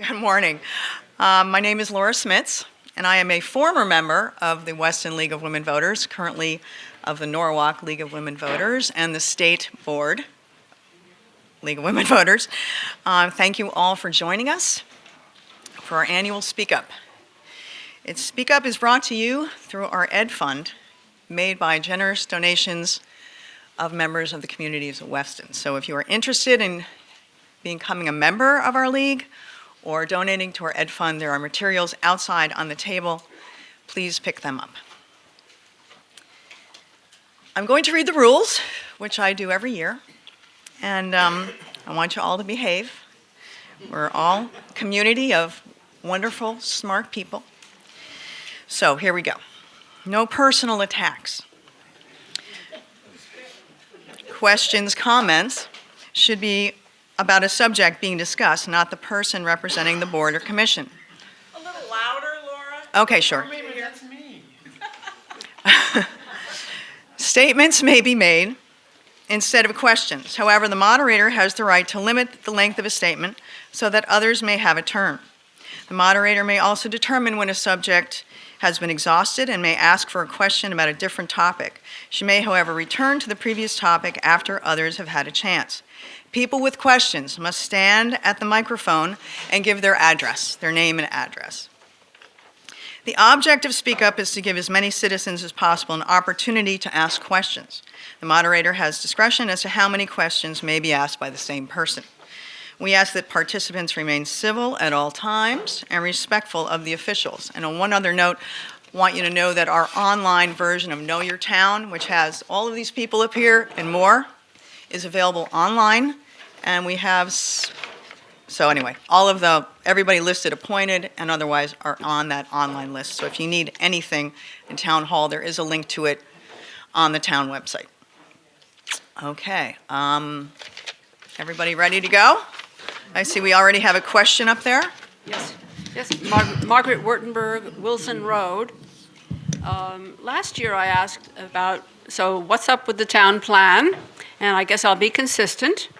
Good morning. My name is Laura Smits, and I am a former member of the Weston League of Women Voters, currently of the Norwalk League of Women Voters, and the State Board League of Women Voters. Thank you all for joining us for our annual Speak Up. Speak Up is brought to you through our Ed Fund, made by generous donations of members of the communities of Weston. So if you are interested in becoming a member of our league or donating to our Ed Fund, there are materials outside on the table. Please pick them up. I'm going to read the rules, which I do every year, and I want you all to behave. We're all a community of wonderful, smart people. So here we go. No personal attacks. Questions, comments should be about a subject being discussed, not the person representing the board or commission. A little louder, Laura. Okay, sure. Or maybe that's me. Statements may be made instead of questions. However, the moderator has the right to limit the length of a statement so that others may have a turn. The moderator may also determine when a subject has been exhausted and may ask for a question about a different topic. She may, however, return to the previous topic after others have had a chance. People with questions must stand at the microphone and give their address, their name and address. The object of Speak Up is to give as many citizens as possible an opportunity to ask questions. The moderator has discretion as to how many questions may be asked by the same person. We ask that participants remain civil at all times and respectful of the officials. And on one other note, I want you to know that our online version of Know Your Town, which has all of these people up here and more, is available online, and we have, so anyway, everybody listed appointed and otherwise are on that online list. So if you need anything in Town Hall, there is a link to it on the town website. Okay, everybody ready to go? I see we already have a question up there. Yes, Margaret Wurtenberg, Wilson Road. Last year I asked about, so what's up with the town plan? And I guess I'll be consistent.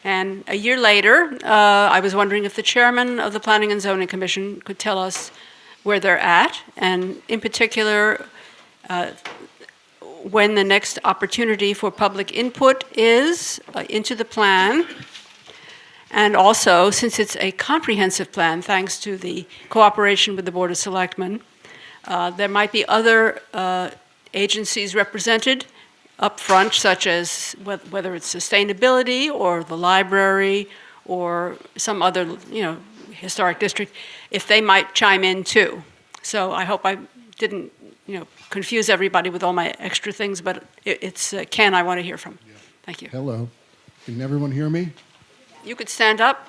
And a year later, I was wondering if the chairman of the Planning and Zoning Commission could tell us where they're at, and in particular, when the next opportunity for public input is into the plan. And also, since it's a comprehensive plan, thanks to the cooperation with the Board of Selectmen, there might be other agencies represented up front, such as whether it's sustainability or the library or some other, historic district, if they might chime in too. So I hope I didn't, confuse everybody with all my extra things, but it's Ken I want to hear from. Yeah. Thank you. Hello. Can everyone hear me? You could stand up.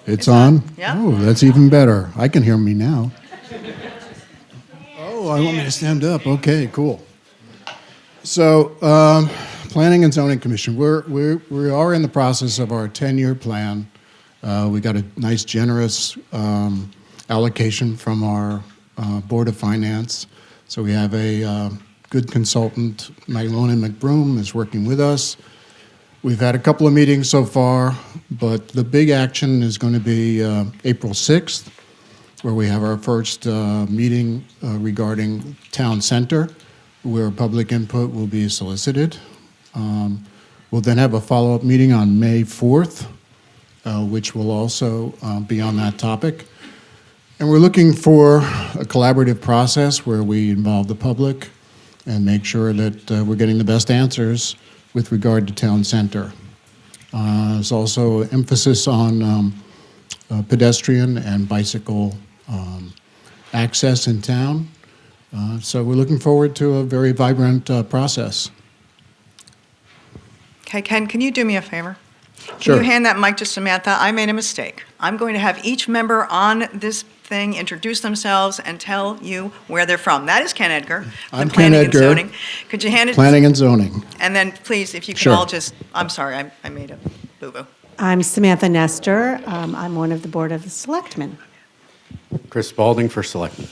It's on? Yeah. Oh, that's even better. I can hear me now. Oh, I want me to stand up. Okay, cool. So, Planning and Zoning Commission, we are in the process of our 10-year plan. We got a nice, generous allocation from our Board of Finance. So we have a good consultant, Malone McBroom, is working with us. We've had a couple of meetings so far, but the big action is going to be April 6th, where we have our first meeting regarding town center, where public input will be solicited. We'll then have a follow-up meeting on May 4th, which will also be on that topic. And we're looking for a collaborative process where we involve the public and make sure that we're getting the best answers with regard to town center. There's also emphasis on pedestrian and bicycle access in town. So we're looking forward to a very vibrant process. Okay, Ken, can you do me a favor? Sure. Can you hand that mic to Samantha? I made a mistake. I'm going to have each member on this thing introduce themselves and tell you where they're from. That is Ken Edgar. I'm Ken Edgar. Zoning. Could you hand it? Planning and Zoning. And then, please, if you could Sure. all just, I'm sorry, I made a boo-boo. I'm Samantha Nestor. I'm one of the Board of Selectmen. Chris Spaulding for Selectman.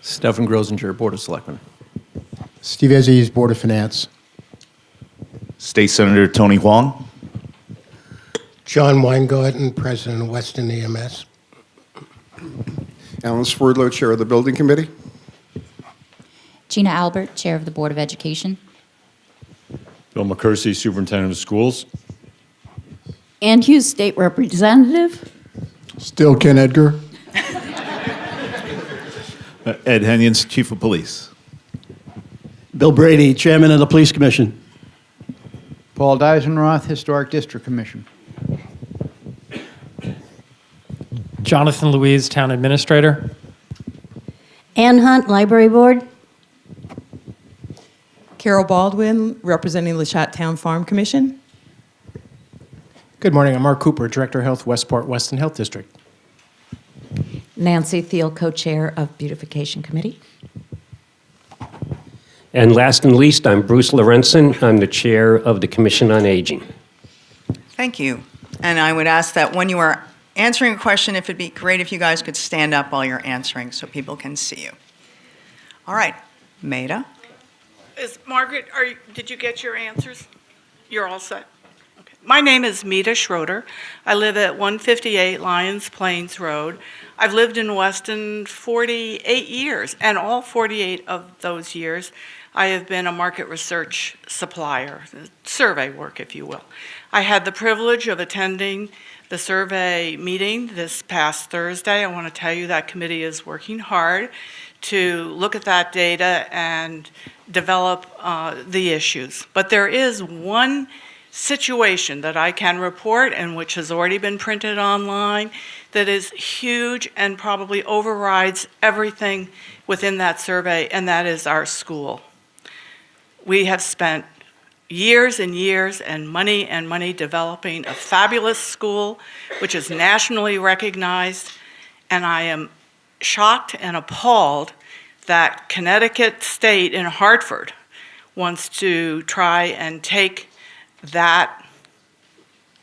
Stefan Grosinger, Board of Selectmen. Steve Ezzes, Board of Finance. State Senator Tony Hwang. John Weingarten, President of Weston EMS. Alan Swerdlowe, Chair of the Building Committee. Gina Albert, Chair of the Board of Education. Bill McCursey, Superintendent of Schools. Ann Hughes, State Representative. Still Ken Edgar. Ed Henion, Chief of Police. Bill Brady, Chairman of the Police Commission. Paul Deisenroth, Historic District Commission. Jonathan Louise, Town Administrator. Ann Hunt, Library Board. Carol Baldwin, representing the Town Farm Commission. Good morning. I'm Mark Cooper, Director of Health, Westport Weston Health District. Nancy Thiel, co-chair of Beautification Committee. And last and least, I'm Bruce Lorenzen. I'm the chair of the Commission on Aging. Thank you. And I would ask that when you are answering a question, if it'd be great if you guys could stand up while you're answering so people can see you. All right, Maida. Margaret, did you get your answers? You're all set? Okay. My name is Meta Schroeder. I live at 158 Lyons Plains Road. I've lived in Weston 48 years, and all 48 of those years, I have been a market research supplier, survey work, if you will. I had the privilege of attending the survey meeting this past Thursday. I want to tell you that committee is working hard to look at that data and develop the issues. But there is one situation that I can report, and which has already been printed online, that is huge and probably overrides everything within that survey, and that is our school. We have spent years and years and money developing a fabulous school, which is nationally recognized, and I am shocked and appalled that Connecticut State in Hartford wants to try and take that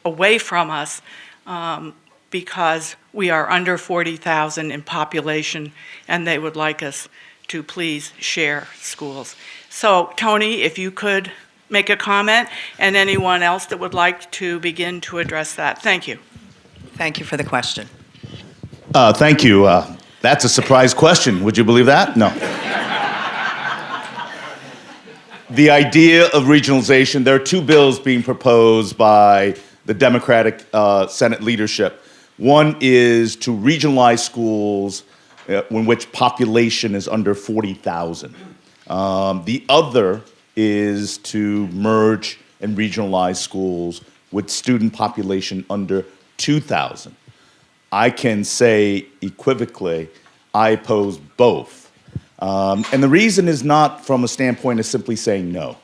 away from us because we are under 40,000 in population, and they would like us to please share schools. So, Tony, if you could make a comment, and anyone else that would like to begin to address that. Thank you. Thank you for the question. Thank you. That's a surprise question. Would you believe that? No. The idea of regionalization, there are two bills being proposed by the Democratic Senate leadership. One is to regionalize schools in which population is under 40,000. The other is to merge and regionalize schools with student population under 2,000. I can say equivocally, I oppose both. And the reason is not from a standpoint of simply saying no.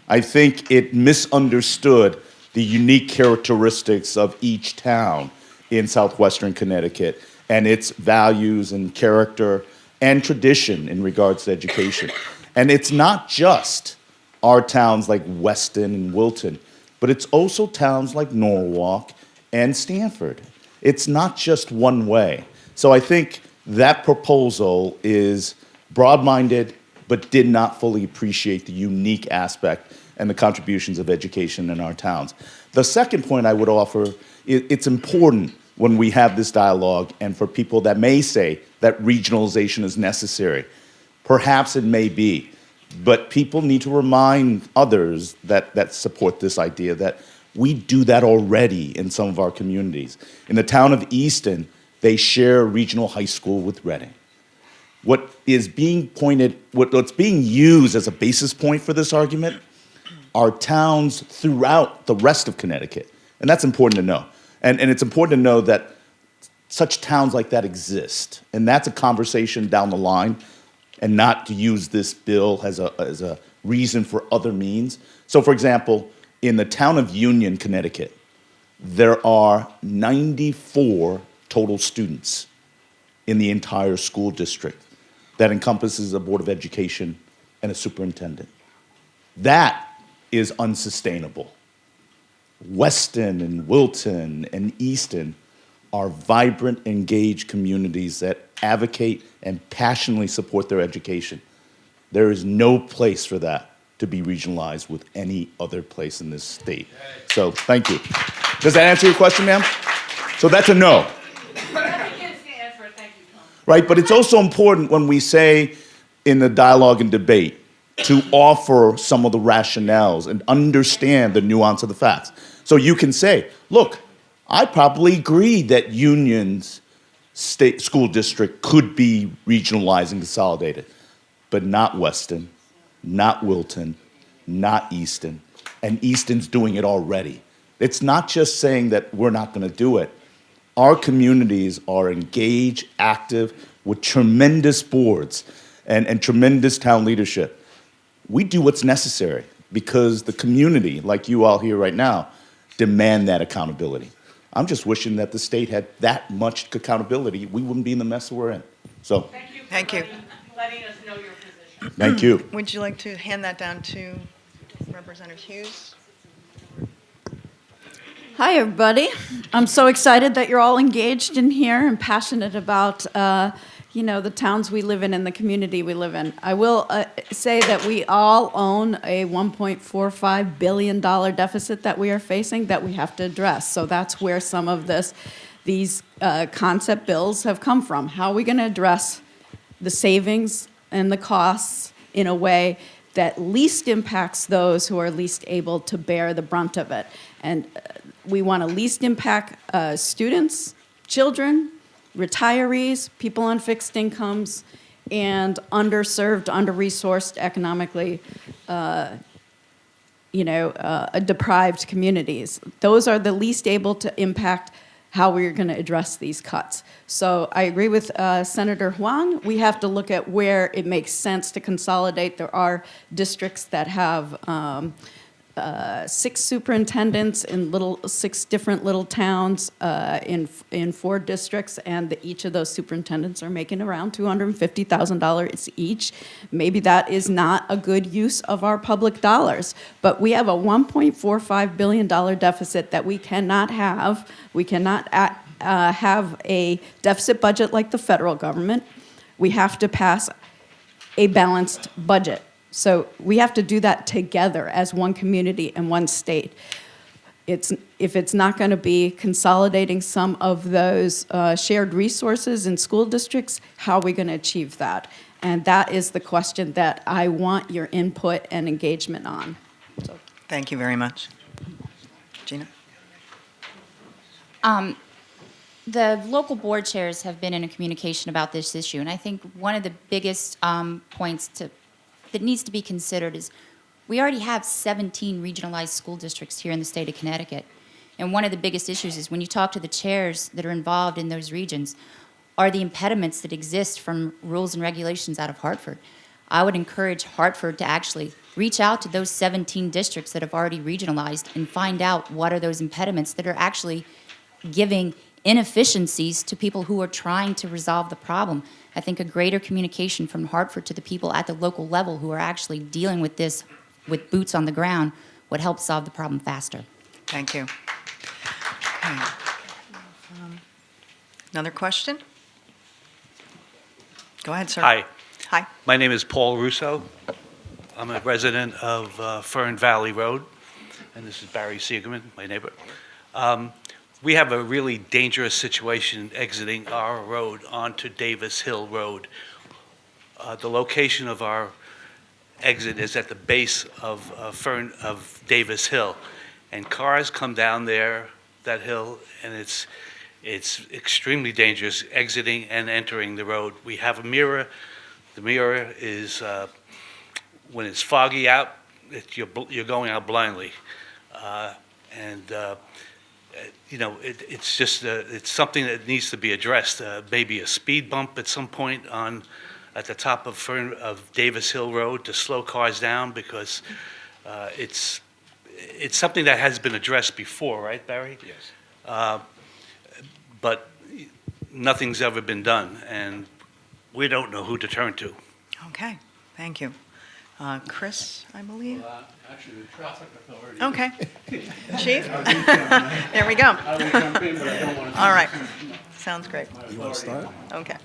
I think it misunderstood the unique characteristics of each town in southwestern Connecticut and its values and character and tradition in regards to education. And it's not just our towns like Weston and Wilton, but it's also towns like Norwalk and Stamford. It's not just one way. So I think that proposal is broad-minded, but did not fully appreciate the unique aspect and the contributions of education in our towns. The second point I would offer, it's important when we have this dialogue and for people that may say that regionalization is necessary. Perhaps it may be, but people need to remind others that support this idea that we do that already in some of our communities. In the town of Easton, they share a regional high school with Reading. What's being used as a basis point for this argument are towns throughout the rest of Connecticut. And that's important to know. And it's important to know that such towns like that exist. And that's a conversation down the line, and not to use this bill as a reason for other means. So, for example, in the town of Union, Connecticut, there are 94 total students in the entire school district. That encompasses a Board of Education and a superintendent. That is unsustainable. Weston and Wilton and Easton are vibrant, engaged communities that advocate and passionately support their education. There is no place for that to be regionalized with any other place in this state. So, thank you. Does that answer your question, ma'am? So that's a no. Right, but it's also important when we say in the dialogue and debate to offer some of the rationales and understand the nuance of the facts. So you can say, look, I probably agree that Union's state school district could be regionalized and consolidated, but not Weston, not Wilton, not Easton, and Easton's doing it already. It's not just saying that we're not going to do it. Our communities are engaged, active, with tremendous boards and tremendous town leadership. We do what's necessary because the community, like you all here right now, demand that accountability. I'm just wishing that the state had that much accountability. We wouldn't be in the mess we're in. So, Thank you. Letting us know your position. thank you. Would you like to hand that down to Representative Hughes? Hi, everybody. I'm so excited that you're all engaged in here and passionate about, the towns we live in and the community we live in. I will say that we all own a $1.45 billion deficit that we are facing that we have to address. So that's where some of these concept bills have come from. How are we going to address the savings and the costs in a way that least impacts those who are least able to bear the brunt of it? And we want to least impact students, children, retirees, people on fixed incomes, and underserved, under-resourced, economically, deprived communities. Those are the least able to impact how we're going to address these cuts. So I agree with Senator Hwang. We have to look at where it makes sense to consolidate. There are districts that have 6 superintendents in 6 different little towns in 4 districts, and each of those superintendents are making around $250,000 each. Maybe that is not a good use of our public dollars, but we have a $1.45 billion deficit that we cannot have. We cannot have a deficit budget like the federal government. We have to pass a balanced budget. So we have to do that together as one community and one state. If it's not going to be consolidating some of those shared resources in school districts, how are we going to achieve that? And that is the question that I want your input and engagement on. So. Thank you very much. Gina? The local board chairs have been in a communication about this issue, and I think one of the biggest points that needs to be considered is we already have 17 regionalized school districts here in the state of Connecticut. And one of the biggest issues is when you talk to the chairs that are involved in those regions, are the impediments that exist from rules and regulations out of Hartford. I would encourage Hartford to actually reach out to those 17 districts that have already regionalized and find out what are those impediments that are actually giving inefficiencies to people who are trying to resolve the problem. I think a greater communication from Hartford to the people at the local level who are actually dealing with this with boots on the ground would help solve the problem faster. Thank you. Okay. Another question? Go ahead, sir. Hi. Hi. My name is Paul Russo. I'm a resident of Fern Valley Road, and this is Barry Siegerman, my neighbor. We have a really dangerous situation exiting our road onto Davis Hill Road. The location of our exit is at the base of Davis Hill, and cars come down that hill, and it's extremely dangerous exiting and entering the road. We have a mirror. The mirror is when it's foggy out, you're going out blindly, it's just it's something that needs to be addressed. Maybe a speed bump at some point at the top of Davis Hill Road to slow cars down, because it's something that has been addressed before, right, Barry? Yes. But nothing's ever been done, and we don't know who to turn to. Okay, thank you. Chris, I believe. Actually, the traffic authority. Okay. Chief? There we go. I will jump in, but I don't want to. All right. Sounds great. You want to start? Okay.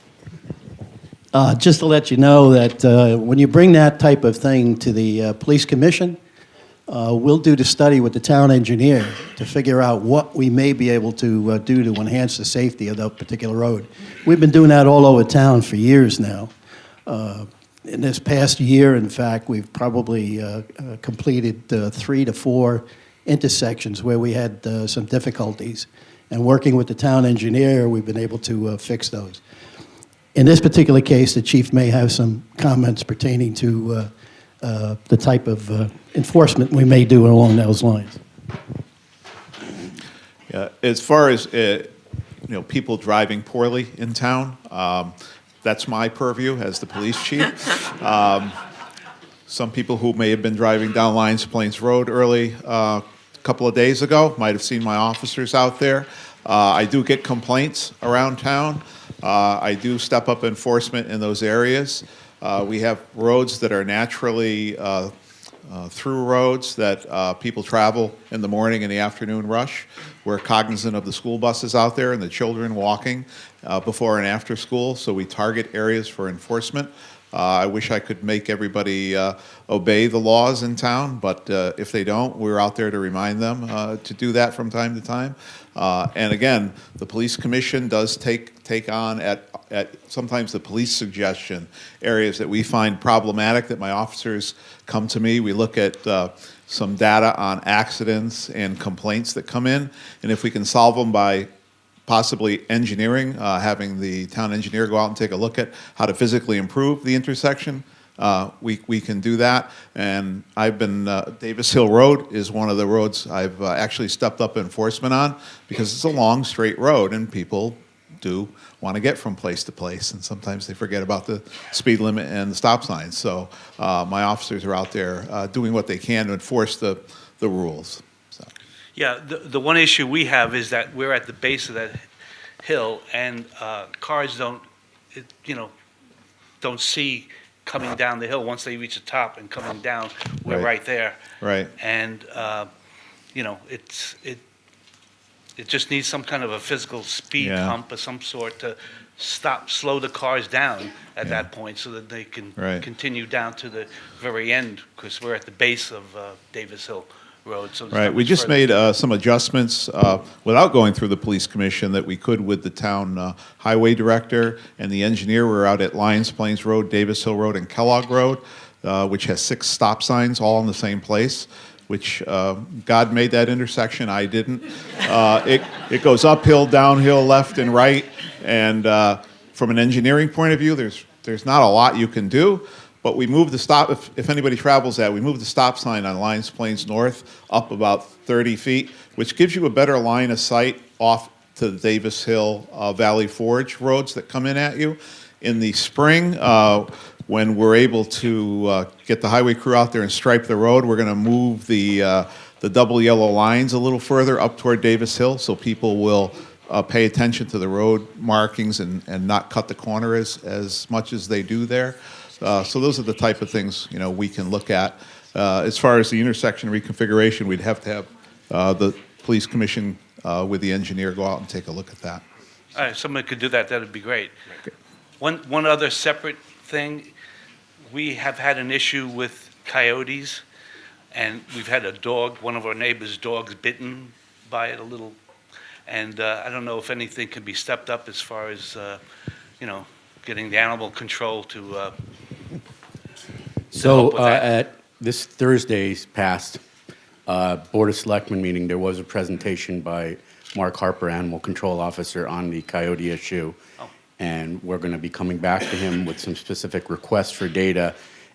Just to let you know that when you bring that type of thing to the police commission, we'll do the study with the town engineer to figure out what we may be able to do to enhance the safety of that particular road. We've been doing that all over town for years now. In this past year, in fact, we've probably completed 3 to 4 intersections where we had some difficulties. And working with the town engineer, we've been able to fix those. In this particular case, the chief may have some comments pertaining to the type of enforcement we may do along those lines. Yeah, as far as people driving poorly in town, that's my purview as the police chief. Some people who may have been driving down Lions Plains Road early a couple of days ago might have seen my officers out there. I do get complaints around town. I do step up enforcement in those areas. We have roads that are naturally through roads that people travel in the morning and the afternoon rush. We're cognizant of the school buses out there and the children walking before and after school, so we target areas for enforcement. I wish I could make everybody obey the laws in town, but if they don't, we're out there to remind them to do that from time to time. And again, the police commission does take on at sometimes the police suggestion areas that we find problematic that my officers come to me. We look at some data on accidents and complaints that come in, and if we can solve them by possibly engineering, having the town engineer go out and take a look at how to physically improve the intersection, we can do that. And I've been, Davis Hill Road is one of the roads I've actually stepped up enforcement on because it's a long, straight road and people do want to get from place to place, and sometimes they forget about the speed limit and the stop signs. So my officers are out there doing what they can to enforce the rules. Yeah, the one issue we have is that we're at the base of that hill, and cars don't see coming down the hill. Once they reach the top and coming down, we're right there. Right. And it just needs some kind of a physical speed hump of some sort to slow the cars down at that point, so that they can continue down to the very end, because we're at the base of Davis Hill Road. So right. We just made some adjustments without going through the police commission that we could with the town highway director and the engineer. We're out at Lions Plains Road, Davis Hill Road, and Kellogg Road, which has 6 stop signs all in the same place, which God made that intersection. I didn't. It goes uphill, downhill, left and right. And from an engineering point of view, there's not a lot you can do. But we moved the stop, if anybody travels that, we moved the stop sign on Lions Plains North up about 30 feet, which gives you a better line of sight off to the Davis Hill Valley Forge roads that come in at you. In the spring, when we're able to get the highway crew out there and stripe the road, we're going to move the double yellow lines a little further up toward Davis Hill, so people will pay attention to the road markings and not cut the corner as much as they do there. So those are the type of things we can look at. As far as the intersection reconfiguration, we'd have to have the police commission with the engineer go out and take a look at that. All right, if someone could do that, that would be great. One other separate thing, we have had an issue with coyotes, and we've had one of our neighbors' dogs bitten by it a little, and I don't know if anything can be stepped up as far as, getting the animal control to So at this Thursday's past Board of Selectmen meeting, there was a presentation by Mark Harper, Animal Control Officer, on the coyote issue. And we're going to be coming back to him with some specific requests for data.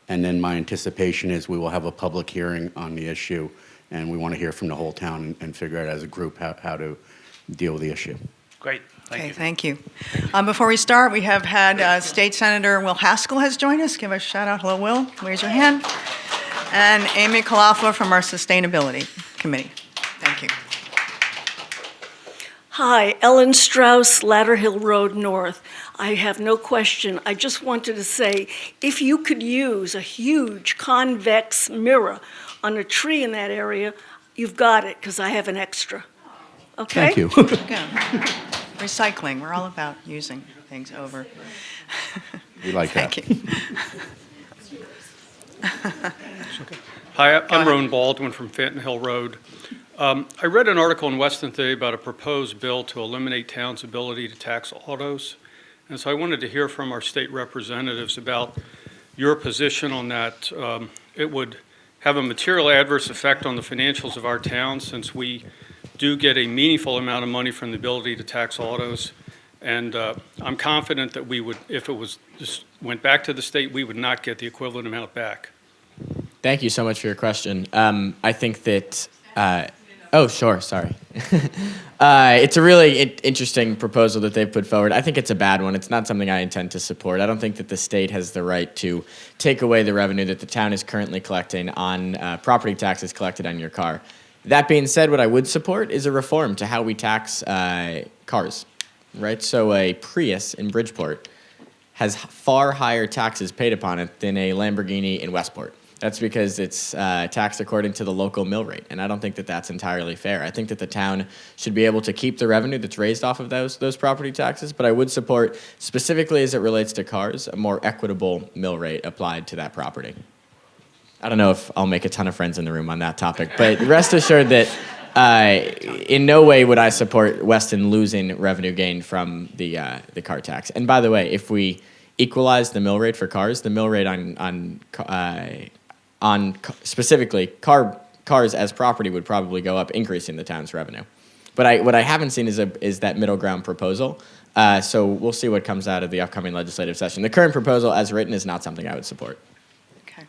And then my anticipation is we will have a public hearing on the issue. And we want to hear from the whole town and figure out as a group how to deal with the issue. Great. Thank you. Before we start, we have had State Senator Will Haskell has joined us. Give a shout out. Hello, Will. Raise your hand. And Amy Kalafla from our Sustainability Committee. Thank you. Hi, Ellen Strauss, Ladder Hill Road North. I have no question. I just wanted to say, if you could use a huge convex mirror on a tree in that area, you've got it, because I have an extra. Okay? Thank you. Recycling. We're all about using things over. We like that. Thank you. Hi, I'm Roan Baldwin from Fenton Hill Road. I read an article in Weston today about a proposed bill to eliminate towns' ability to tax autos. And so I wanted to hear from our state representatives about your position on that. It would have a material adverse effect on the financials of our town since we do get a meaningful amount of money from the ability to tax autos. And I'm confident that we would, if it was just went back to the state, we would not get the equivalent amount back. Thank you so much for your question. I think that, oh, sure, sorry. It's a really interesting proposal that they've put forward. I think it's a bad one. It's not something I intend to support. I don't think that the state has the right to take away the revenue that the town is currently collecting on property taxes collected on your car. That being said, what I would support is a reform to how we tax cars, right? So a Prius in Bridgeport has far higher taxes paid upon it than a Lamborghini in Westport. That's because it's taxed according to the local mill rate, and I don't think that that's entirely fair. I think that the town should be able to keep the revenue that's raised off of those property taxes, but I would support, specifically as it relates to cars, a more equitable mill rate applied to that property. I don't know if I'll make a ton of friends in the room on that topic, but rest assured that in no way would I support Weston losing revenue gained from the car tax. And by the way, if we equalize the mill rate for cars, the mill rate on specifically cars as property would probably go up, increasing the town's revenue. But what I haven't seen is that middle ground proposal. So we'll see what comes out of the upcoming legislative session. The current proposal as written is not something I would support. Okay.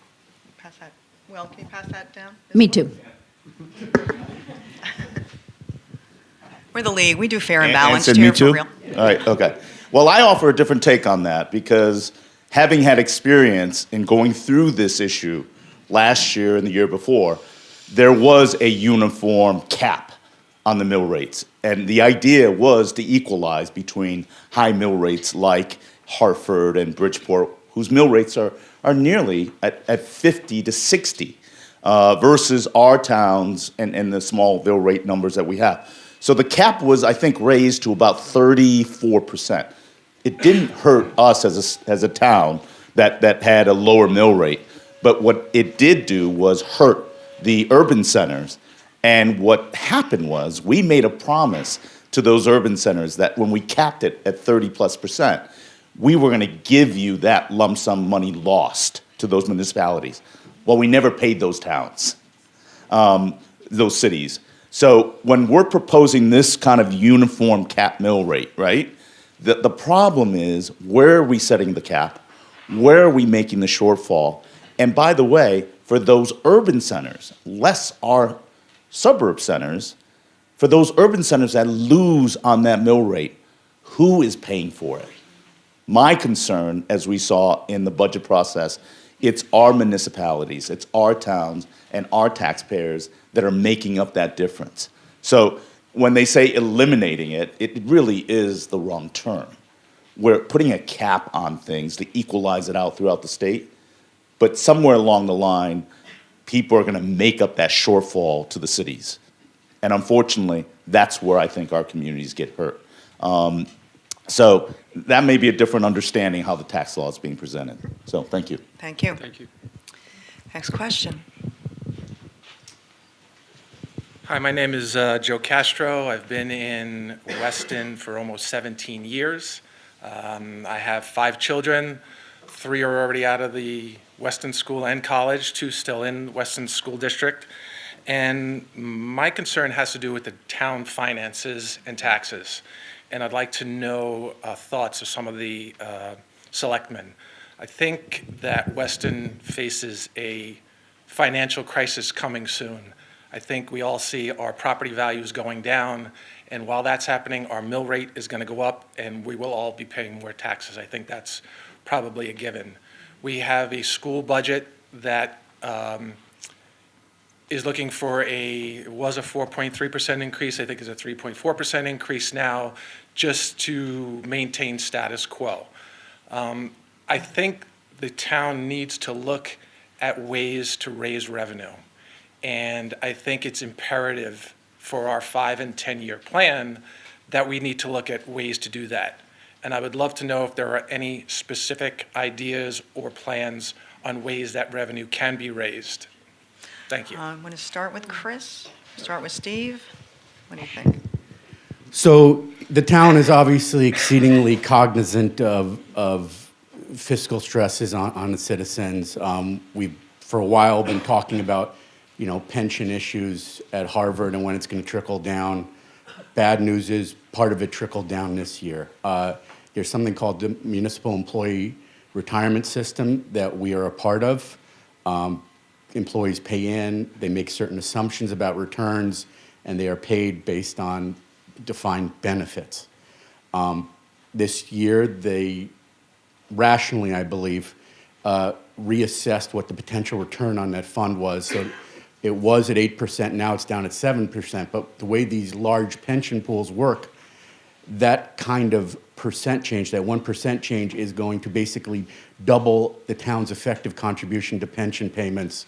Pass that. Will, can you pass that down? Me too. We're the league. We do fair and balanced said here me too? for real. All right, okay. Well, I offer a different take on that because having had experience in going through this issue last year and the year before, there was a uniform cap on the mill rates. And the idea was to equalize between high mill rates like Hartford and Bridgeport, whose mill rates are nearly at 50 to 60, versus our towns and the small mill rate numbers that we have. So the cap was, I think, raised to about 34%. It didn't hurt us as a town that had a lower mill rate. But what it did do was hurt the urban centers. And what happened was we made a promise to those urban centers that when we capped it at 30+%, we were going to give you that lump sum money lost to those municipalities. Well, we never paid those towns, those cities. So when we're proposing this kind of uniform cap mill rate, right, the problem is where are we setting the cap? Where are we making the shortfall? And by the way, for those urban centers, less our suburb centers, for those urban centers that lose on that mill rate, who is paying for it? My concern, as we saw in the budget process, it's our municipalities, it's our towns, and our taxpayers that are making up that difference. So when they say eliminating it, it really is the wrong term. We're putting a cap on things to equalize it out throughout the state, but somewhere along the line, people are going to make up that shortfall to the cities. And unfortunately, that's where I think our communities get hurt. So that may be a different understanding how the tax law is being presented. So thank you. Thank you. Thank you. Next question. Hi, my name is Joe Castro. I've been in Weston for almost 17 years. I have 5 children. 3 are already out of the Weston School and college, 2 still in Weston School District. And my concern has to do with the town finances and taxes. And I'd like to know thoughts of some of the selectmen. I think that Weston faces a financial crisis coming soon. I think we all see our property values going down, and while that's happening, our mill rate is going to go up, and we will all be paying more taxes. I think that's probably a given. We have a school budget that is looking for it was a 4.3% increase, I think is a 3.4% increase now, just to maintain status quo. I think the town needs to look at ways to raise revenue. And I think it's imperative for our 5- and 10-year plan that we need to look at ways to do that. And I would love to know if there are any specific ideas or plans on ways that revenue can be raised. Thank you. I'm going to start with Chris, start with Steve. What do you think? So the town is obviously exceedingly cognizant of fiscal stresses on the citizens. We've for a while been talking about, pension issues at Harvard and when it's going to trickle down. Bad news is part of it trickled down this year. There's something called the Municipal Employee Retirement System that we are a part of. Employees pay in, they make certain assumptions about returns, and they are paid based on defined benefits. This year, they rationally, I believe, reassessed what the potential return on that fund was. So it was at 8%, now it's down at 7%. But the way these large pension pools work, that kind of percent change, that 1% change, is going to basically double the town's effective contribution to pension payments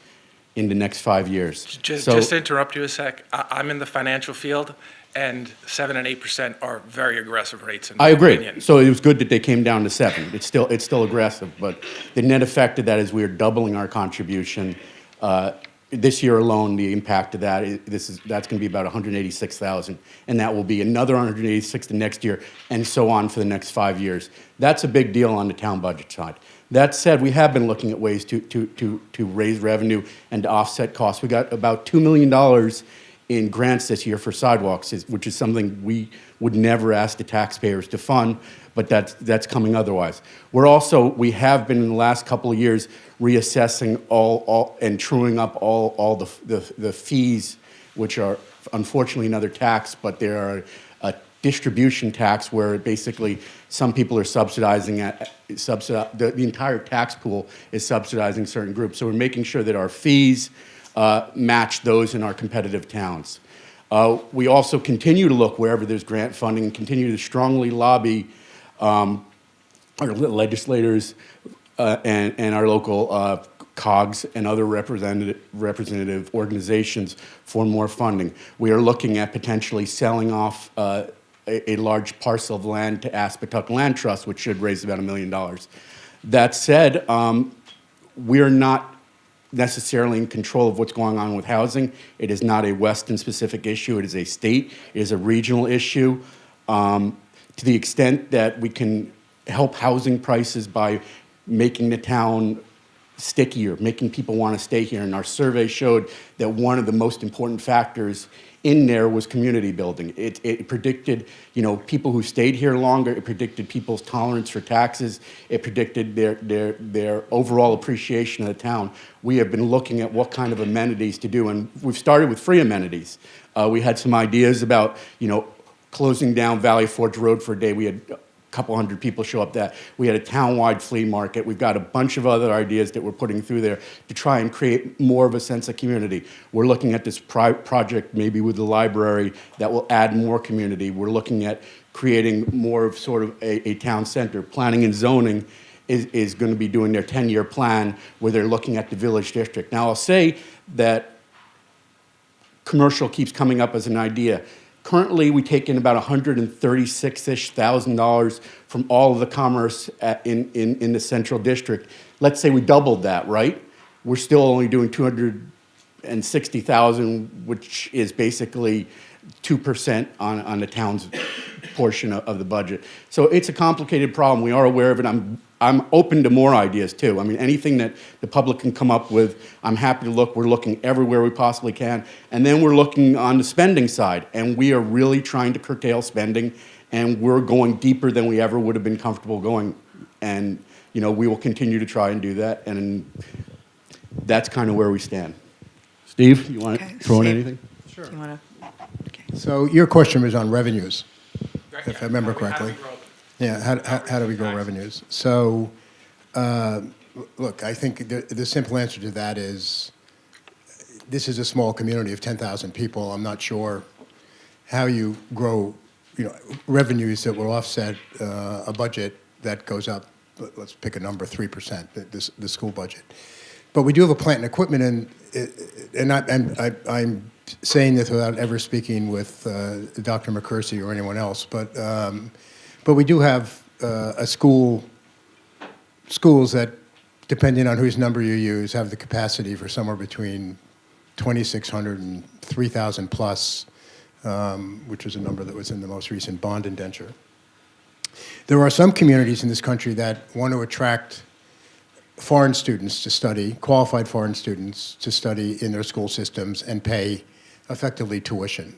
in the next 5 years. Just to interrupt you a sec, I'm in the financial field, and 7 and 8% are very aggressive rates in my I agree. opinion. So it was good that they came down to 7. It's still aggressive, but the net effect of that is we are doubling our contribution. This year alone, the impact of that that's going to be about 186,000, and that will be another 186 the next year, and so on for the next 5 years. That's a big deal on the town budget side. That said, we have been looking at ways to raise revenue and to offset costs. We got about $2 million in grants this year for sidewalks, which is something we would never ask the taxpayers to fund, but that's coming otherwise. We have been in the last couple of years reassessing all and truing up all the fees, which are unfortunately another tax, but they are a distribution tax where basically some people are subsidizing the entire tax pool is subsidizing certain groups. So we're making sure that our fees match those in our competitive towns. We also continue to look wherever there's grant funding and continue to strongly lobby our legislators and our local COGS and other representative organizations for more funding. We are looking at potentially selling off a large parcel of land to Aspetuck Land Trust, which should raise about $1 million. That said, we're not necessarily in control of what's going on with housing. It is not a Weston-specific issue. It is a state. It is a regional issue. To the extent that we can help housing prices by making the town stickier, making people want to stay here. And our survey showed that one of the most important factors in there was community building. It predicted, people who stayed here longer. It predicted people's tolerance for taxes. It predicted their overall appreciation of the town. We have been looking at what kind of amenities to do, and we've started with free amenities. We had some ideas about, closing down Valley Forge Road for a day. We had a couple hundred people show up that. We had a town-wide flea market. We've got a bunch of other ideas that we're putting through there to try and create more of a sense of community. We're looking at this project maybe with the library that will add more community. We're looking at creating more of sort of a town center. Planning and zoning is going to be doing their 10-year plan where they're looking at the village district. Now, I'll say that commercial keeps coming up as an idea. Currently, we take in about $136,000-ish from all of the commerce in the central district. Let's say we doubled that, right? We're still only doing $260,000, which is basically 2% on the town's portion of the budget. So it's a complicated problem. We are aware of it. I'm open to more ideas too. I mean, anything that the public can come up with, I'm happy to look. We're looking everywhere we possibly can. And then we're looking on the spending side, and we are really trying to curtail spending, and we're going deeper than we ever would have been comfortable going. And, we will continue to try and do that, and that's kind of where we stand. Steve, you want to throw in anything? Sure. You want to? So your question was on revenues, if I remember correctly. Yeah, how do we grow revenues? So, look, I think the simple answer to that is this is a small community of 10,000 people. I'm not sure how you grow, revenues that will offset a budget that goes up, let's pick a number, 3%, the school budget. But we do have a plant and equipment, and I'm saying this without ever speaking with Dr. McCursey or anyone else, but we do have schools that depending on whose number you use, have the capacity for somewhere between 2,600 and 3,000 plus, which is a number that was in the most recent bond indenture. There are some communities in this country that want to attract foreign students to study, qualified foreign students to study in their school systems and pay effectively tuition.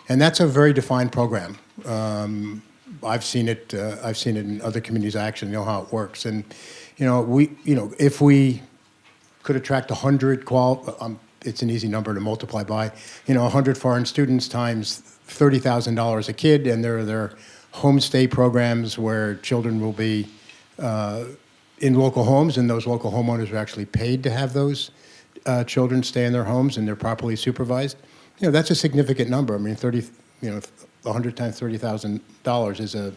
And that's a very defined program. I've seen it in other communities. I actually know how it works. And, if we could attract 100 it's an easy number to multiply by, 100 foreign students times $30,000 a kid, and there are homestay programs where children will be in local homes, and those local homeowners are actually paid to have those children stay in their homes, and they're properly supervised. That's a significant number. I mean, 100 times $30,000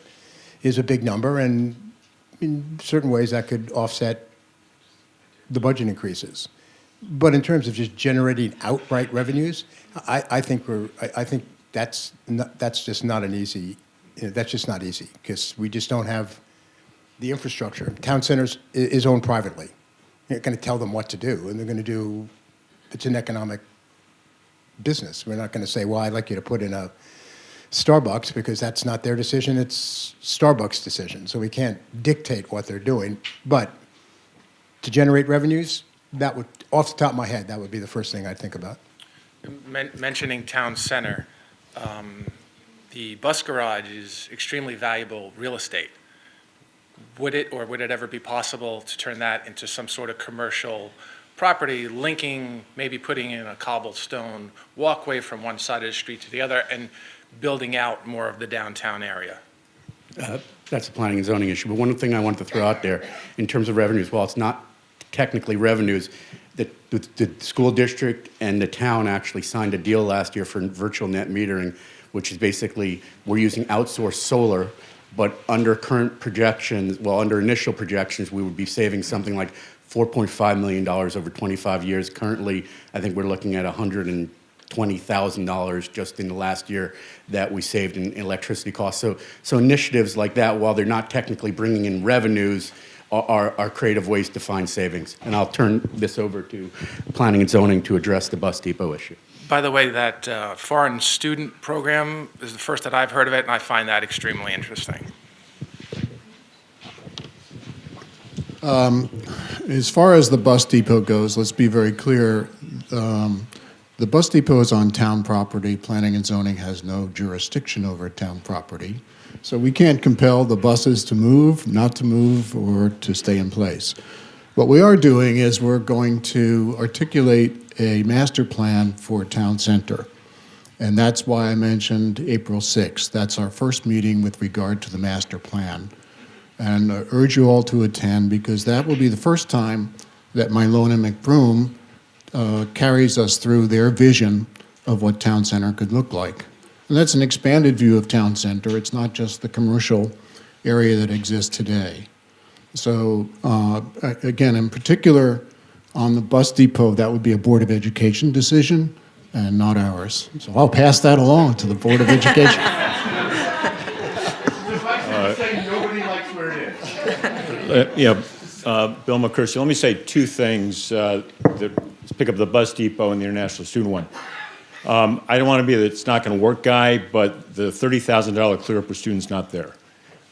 is a big number, and in certain ways that could offset the budget increases. But in terms of just generating outright revenues, I think that's just not easy because we just don't have the infrastructure. Town centers is owned privately. You're not going to tell them what to do, and they're going to do. It's an economic business. We're not going to say, well, I'd like you to put in a Starbucks, because that's not their decision. It's Starbucks' decision. So we can't dictate what they're doing. But to generate revenues, that would, off the top of my head, that would be the first thing I'd think about. Mentioning town center, the bus garage is extremely valuable real estate. Would it ever be possible to turn that into some sort of commercial property, linking, maybe putting in a cobblestone walkway from one side of the street to the other and building out more of the downtown area? That's a planning and zoning issue. But one thing I wanted to throw out there in terms of revenues, while it's not technically revenues, the school district and the town actually signed a deal last year for virtual net metering, which is basically we're using outsourced solar, but under current projections, under initial projections, we would be saving something like $4.5 million over 25 years. Currently, I think we're looking at $120,000 just in the last year that we saved in electricity costs. So initiatives like that, while they're not technically bringing in revenues, are creative ways to find savings. And I'll turn this over to planning and zoning to address the bus depot issue. By the way, that foreign student program is the first that I've heard of it, and I find that extremely interesting. As far as the bus depot goes, let's be very clear. The bus depot is on town property. Planning and zoning has no jurisdiction over town property. So we can't compel the buses to move, not to move, or to stay in place. What we are doing is we're going to articulate a master plan for town center. And that's why I mentioned April 6th. That's our first meeting with regard to the master plan. And I urge you all to attend, because that will be the first time that Mylone and McBroom carries us through their vision of what town center could look like. And that's an expanded view of town center. It's not just the commercial area that exists today. So again, in particular, on the bus depot, that would be a Board of Education decision and not ours. So I'll pass that along to the Board of Education. Nobody likes where it is. Bill McCursey, let me say two things. Let's pick up the bus depot and the international student one. I don't want to be the it's not going to work guy, but the $30,000 clear up per student's not there.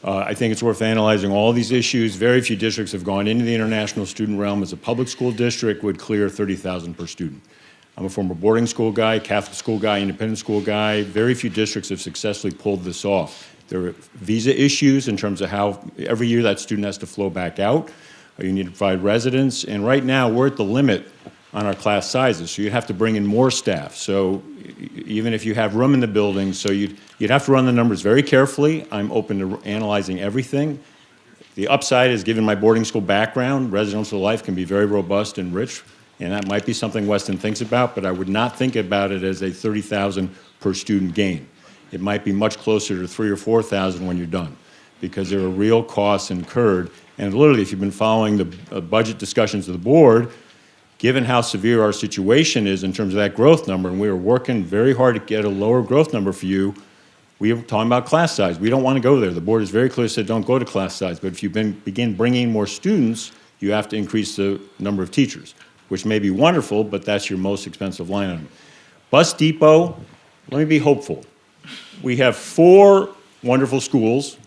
I think it's worth analyzing all these issues. Very few districts have gone into the international student realm as a public school district would clear $30,000 per student. I'm a former boarding school guy, Catholic school guy, independent school guy. Very few districts have successfully pulled this off. There are visa issues in terms of how every year that student has to flow back out. You need to provide residence, and right now we're at the limit on our class sizes, so you'd have to bring in more staff. So even if you have room in the building, so you'd have to run the numbers very carefully. I'm open to analyzing everything. The upside is, given my boarding school background, residential life can be very robust and rich, and that might be something Weston thinks about, but I would not think about it as a $30,000 per student gain. It might be much closer to $3,000 or $4,000 when you're done, because there are real costs incurred. And literally, if you've been following the budget discussions of the board, given how severe our situation is in terms of that growth number, and we are working very hard to get a lower growth number for you, we are talking about class size. We don't want to go there. The board is very clear, said don't go to class size. But if you begin bringing more students, you have to increase the number of teachers, which may be wonderful, but that's your most expensive line item. Bus depot, let me be hopeful. We have 4 wonderful schools,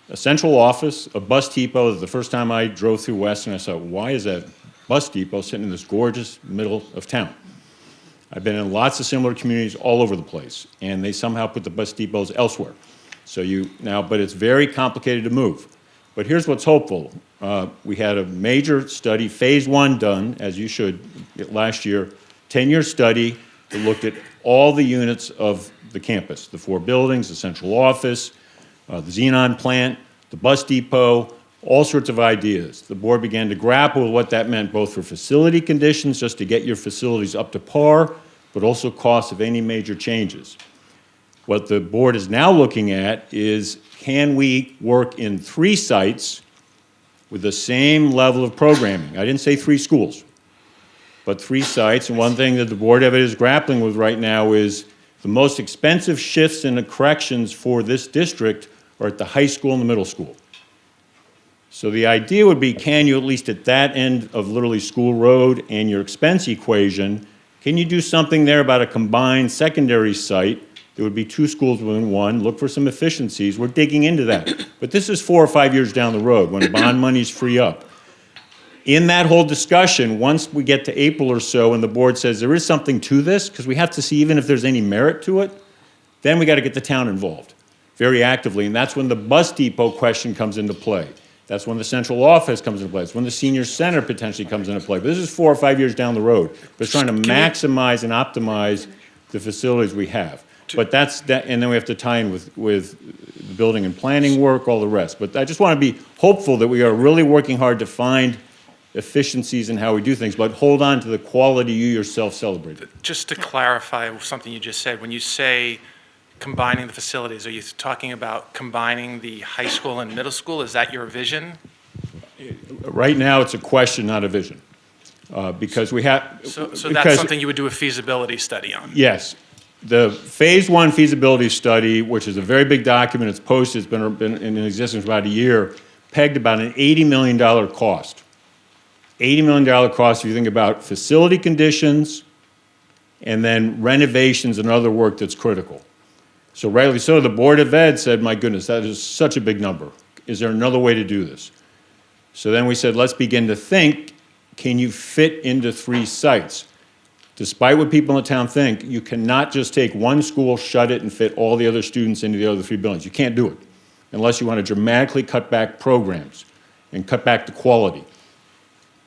a central office, a bus depot. The first time I drove through Weston, I thought, why is that bus depot sitting in this gorgeous middle of town? I've been in lots of similar communities all over the place, and they somehow put the bus depots elsewhere. But it's very complicated to move. But here's what's hopeful. We had a major study, phase 1 done, as you should, last year, 10-year study that looked at all the units of the campus, the 4 buildings, the central office, the Xenon plant, the bus depot, all sorts of ideas. The board began to grapple with what that meant, both for facility conditions, just to get your facilities up to par, but also costs of any major changes. What the board is now looking at is, can we work in 3 sites with the same level of programming? I didn't say 3 schools, but 3 sites. And one thing that the Board of Ed is grappling with right now is the most expensive shifts in the corrections for this district are at the high school and the middle school. So the idea would be, can you, at least at that end of literally School Road and your expense equation, can you do something there about a combined secondary site? There would be 2 schools within one, look for some efficiencies. We're digging into that. But this is 4 or 5 years down the road when bond monies free up. In that whole discussion, once we get to April or so and the board says there is something to this, because we have to see even if there's any merit to it, then we got to get the town involved very actively. And that's when the bus depot question comes into play. That's when the central office comes into play. It's when the senior center potentially comes into play. But this is 4 or 5 years down the road. But it's trying to maximize and optimize the facilities we have. But that's that, and then we have to tie in with the building and planning work, all the rest. But I just want to be hopeful that we are really working hard to find efficiencies in how we do things, but hold on to the quality you yourself celebrated. Just to clarify something you just said, when you say combining the facilities, are you talking about combining the high school and middle school? Is that your vision? Right now, it's a question, not a vision. Because we have... So that's something you would do a feasibility study on? Yes. The phase 1 feasibility study, which is a very big document, it's posted, it's been in existence for about a year, pegged about an $80 million cost. $80 million cost if you think about facility conditions and then renovations and other work that's critical. So rightly so, the Board of Ed said, my goodness, that is such a big number. Is there another way to do this? So then we said, let's begin to think, can you fit into 3 sites? Despite what people in the town think, you cannot just take one school, shut it, and fit all the other students into the other 3 buildings. You can't do it unless you want to dramatically cut back programs and cut back the quality.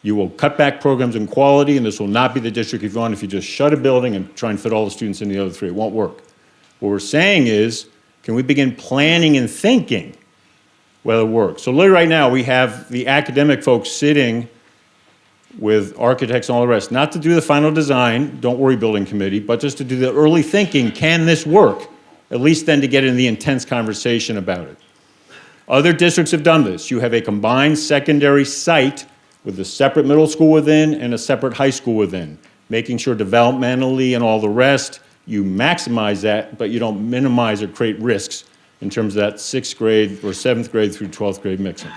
You will cut back programs in quality, and this will not be the district if you just shut a building and try and fit all the students in the other 3. It won't work. What we're saying is, can we begin planning and thinking whether it works? So literally right now, we have the academic folks sitting with architects and all the rest, not to do the final design, don't worry building committee, but just to do the early thinking, can this work? At least then to get in the intense conversation about it. Other districts have done this. You have a combined secondary site with a separate middle school within and a separate high school within, making sure developmentally and all the rest, you maximize that, but you don't minimize or create risks in terms of that 6th grade or 7th grade through 12th grade mixing.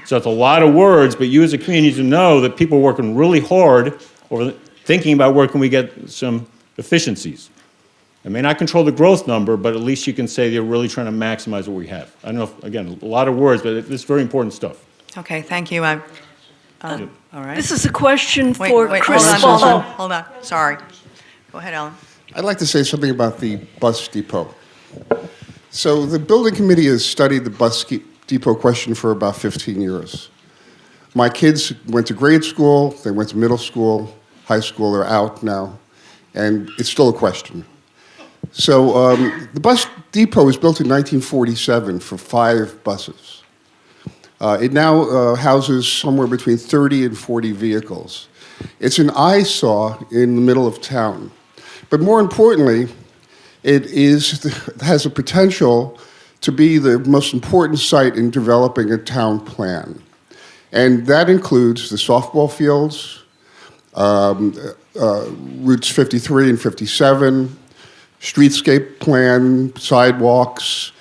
So it's a lot of words, but you as a community need to know that people are working really hard over thinking about where can we get some efficiencies. It may not control the growth number, but at least you can say they're really trying to maximize what we have. I don't know if, again, a lot of words, but it's very important stuff. Okay, thank you. All right. This is a question Wait, for wait, Chris hold on, Spaulding. hold on. Sorry. Go ahead, Ellen. I'd like to say something about the bus depot. So the building committee has studied the bus depot question for about 15 years. My kids went to grade school, they went to middle school, high school, they're out now, and it's still a question. So the bus depot was built in 1947 for 5 buses. It now houses somewhere between 30 and 40 vehicles. It's an eyesore in the middle of town. But more importantly, it has a potential to be the most important site in developing a town plan. And that includes the softball fields, routes 53 and 57, streetscape plan, sidewalks,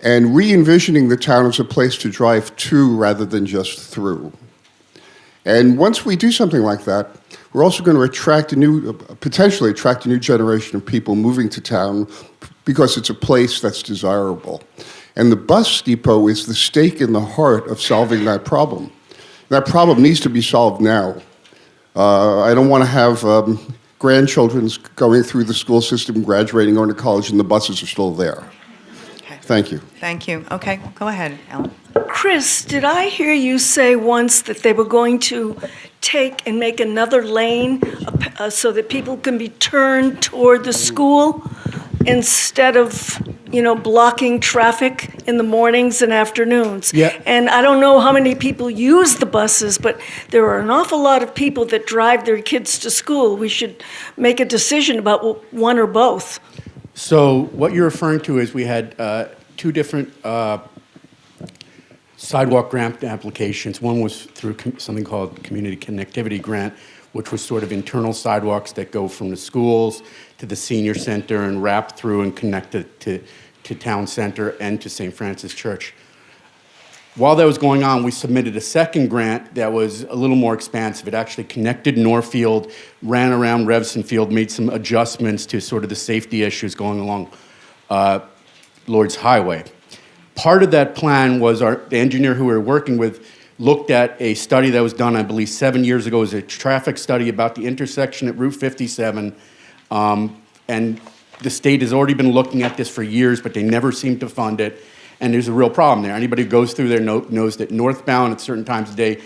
and re-envisioning the town as a place to drive to rather than just through. And once we do something like that, we're also going to potentially attract a new generation of people moving to town because it's a place that's desirable. And the bus depot is the stake in the heart of solving that problem. That problem needs to be solved now. I don't want to have grandchildren going through the school system, graduating, going to college, and the buses are still there. Okay. Thank you. Thank you. Okay, go ahead, Ellen. Chris, did I hear you say once that they were going to take and make another lane so that people can be turned toward the school instead of, blocking traffic in the mornings and afternoons? Yeah. And I don't know how many people use the buses, but there are an awful lot of people that drive their kids to school. We should make a decision about one or both. So what you're referring to is we had two different sidewalk grant applications. One was through something called Community Connectivity Grant, which was sort of internal sidewalks that go from the schools to the senior center and wrap through and connect it to town center and to St. Francis Church. While that was going on, we submitted a second grant that was a little more expansive. It actually connected Northfield, ran around Revson Field, made some adjustments to sort of the safety issues going along Lord's Highway. Part of that plan was the engineer who we were working with looked at a study that was done, I believe, 7 years ago. It was a traffic study about the intersection at Route 57. And the state has already been looking at this for years, but they never seem to fund it. And there's a real problem there. Anybody who goes through there knows that northbound at certain times of day,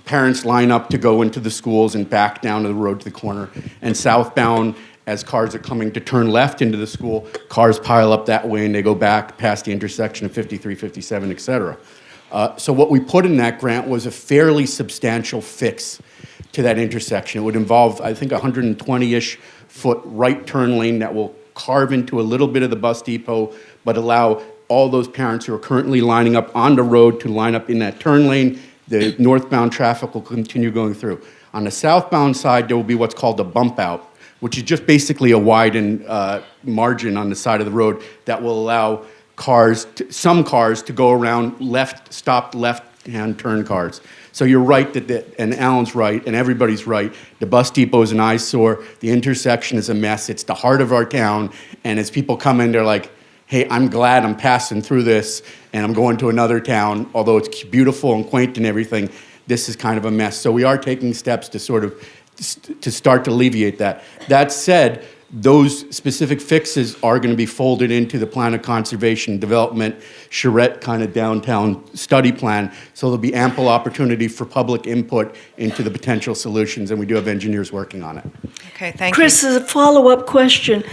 parents line up to go into the schools and back down to the road to the corner. And southbound, as cars are coming to turn left into the school, cars pile up that way and they go back past the intersection of 53, 57, et cetera. So what we put in that grant was a fairly substantial fix to that intersection. It would involve, I think, 120-ish foot right turn lane that will carve into a little bit of the bus depot, but allow all those parents who are currently lining up on the road to line up in that turn lane. The northbound traffic will continue going through. On the southbound side, there will be what's called a bump out, which is just basically a widened margin on the side of the road that will allow some cars to go around stopped left-hand turn cars. So you're right and Alan's right, and everybody's right. The bus depot is an eyesore. The intersection is a mess. It's the heart of our town. And as people come in, they're like, hey, I'm glad I'm passing through this, and I'm going to another town. Although it's beautiful and quaint and everything, this is kind of a mess. So we are taking steps to start to alleviate that. That said, those specific fixes are going to be folded into the plan of conservation development, charrette kind of downtown study plan, so there'll be ample opportunity for public input into the potential solutions, and we do have engineers working on it. Okay, thank Chris, as a follow-up question,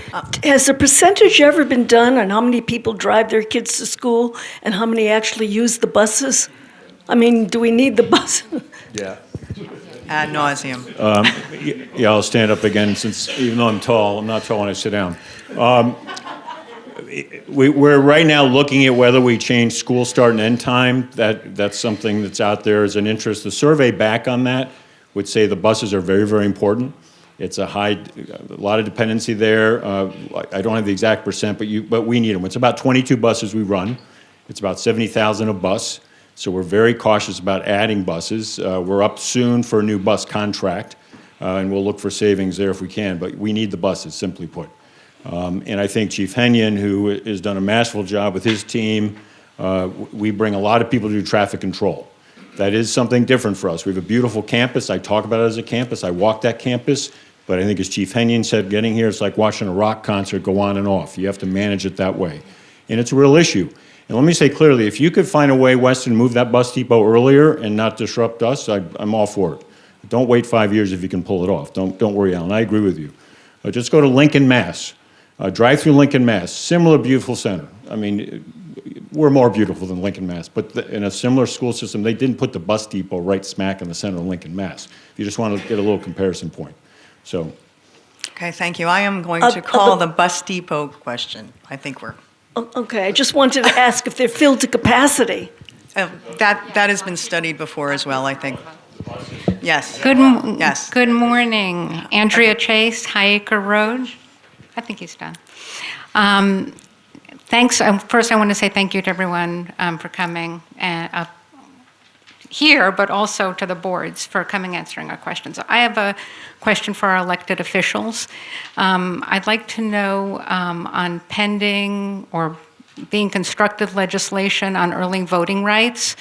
has a percentage ever been done on how many people drive their kids to school and how many actually use the buses? I mean, do we need the bus? Yeah. Ad nauseum. Yeah, I'll stand up again since even though I'm tall, I'm not tall when I sit down. We're right now looking at whether we change school start and end time. That's something that's out there as an interest. The survey back on that would say the buses are very, very important. It's a lot of dependency there. I don't have the exact percent, but we need them. It's about 22 buses we run. It's about 70,000 a bus. So we're very cautious about adding buses. We're up soon for a new bus contract, and we'll look for savings there if we can. But we need the buses, simply put. And I think Chief Henion, who has done a masterful job with his team, we bring a lot of people to do traffic control. That is something different for us. We have a beautiful campus. I talk about it as a campus. I walk that campus. But I think as Chief Henion said, getting here, it's like watching a rock concert go on and off. You have to manage it that way. And it's a real issue. And let me say clearly, if you could find a way, Weston, move that bus depot earlier and not disrupt us, I'm all for it. Don't wait 5 years if you can pull it off. Don't worry, Alan. I agree with you. Just go to Lincoln, Mass. Drive through Lincoln, Mass. Similar beautiful center. I mean, we're more beautiful than Lincoln, Mass. But in a similar school system, they didn't put the bus depot right smack in the center of Lincoln, Mass. If you just want to get a little comparison point. So. Okay, thank you. I am going to call the bus depot question. I think we're... Okay, I just wanted to ask if they're filled to capacity. That has been studied before as well, I think. Yes. Yes. Good morning. Andrea Chase, Highacre Road. I think he's done. Thanks. First, I want to say thank you to everyone for coming. here, but also to the boards for coming answering our questions. I have a question for our elected officials. I'd like to know on pending or being constructed legislation on early voting rights,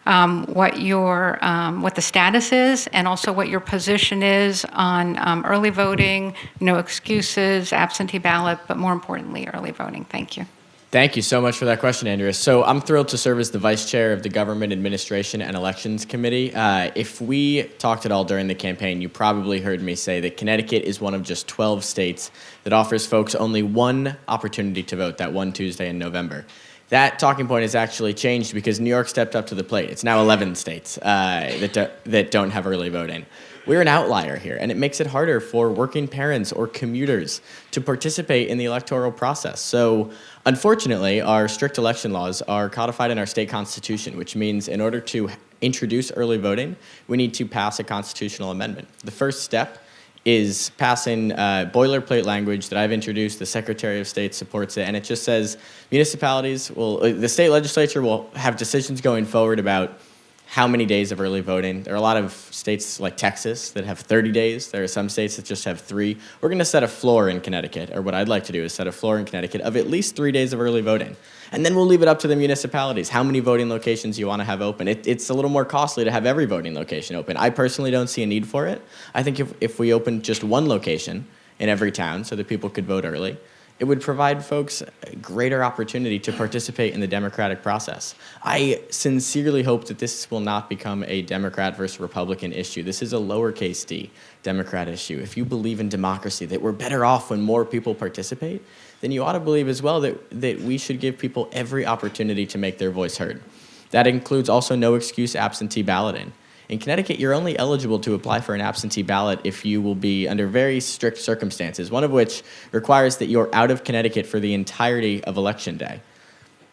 what the status is, and also what your position is on early voting, no excuses, absentee ballot, but more importantly, early voting. Thank you. Thank you so much for that question, Andrea. So I'm thrilled to serve as the Vice Chair of the Government Administration and Elections Committee. If we talked at all during the campaign, you probably heard me say that Connecticut is one of just 12 states that offers folks only one opportunity to vote, that one Tuesday in November. That talking point has actually changed because New York stepped up to the plate. It's now 11 states that don't have early voting. We're an outlier here, and it makes it harder for working parents or commuters to participate in the electoral process. So, unfortunately, our strict election laws are codified in our state constitution, which means in order to introduce early voting, we need to pass a constitutional amendment. The first step is passing boilerplate language that I've introduced. The Secretary of State supports it, and it just says the state legislature will have decisions going forward about how many days of early voting. There are a lot of states like Texas that have 30 days. There are some states that just have 3. We're going to set a floor in Connecticut, or what I'd like to do is set a floor in Connecticut of at least 3 days of early voting. And then we'll leave it up to the municipalities, how many voting locations you want to have open. It's a little more costly to have every voting location open. I personally don't see a need for it. I think if we opened just one location in every town so that people could vote early, it would provide folks a greater opportunity to participate in the democratic process. I sincerely hope that this will not become a Democrat versus Republican issue. This is a lowercase d Democrat issue. If you believe in democracy, that we're better off when more people participate, then you ought to believe as well that we should give people every opportunity to make their voice heard. That includes also no excuse absentee balloting. In Connecticut, you're only eligible to apply for an absentee ballot if you will be under very strict circumstances, one of which requires that you're out of Connecticut for the entirety of Election Day.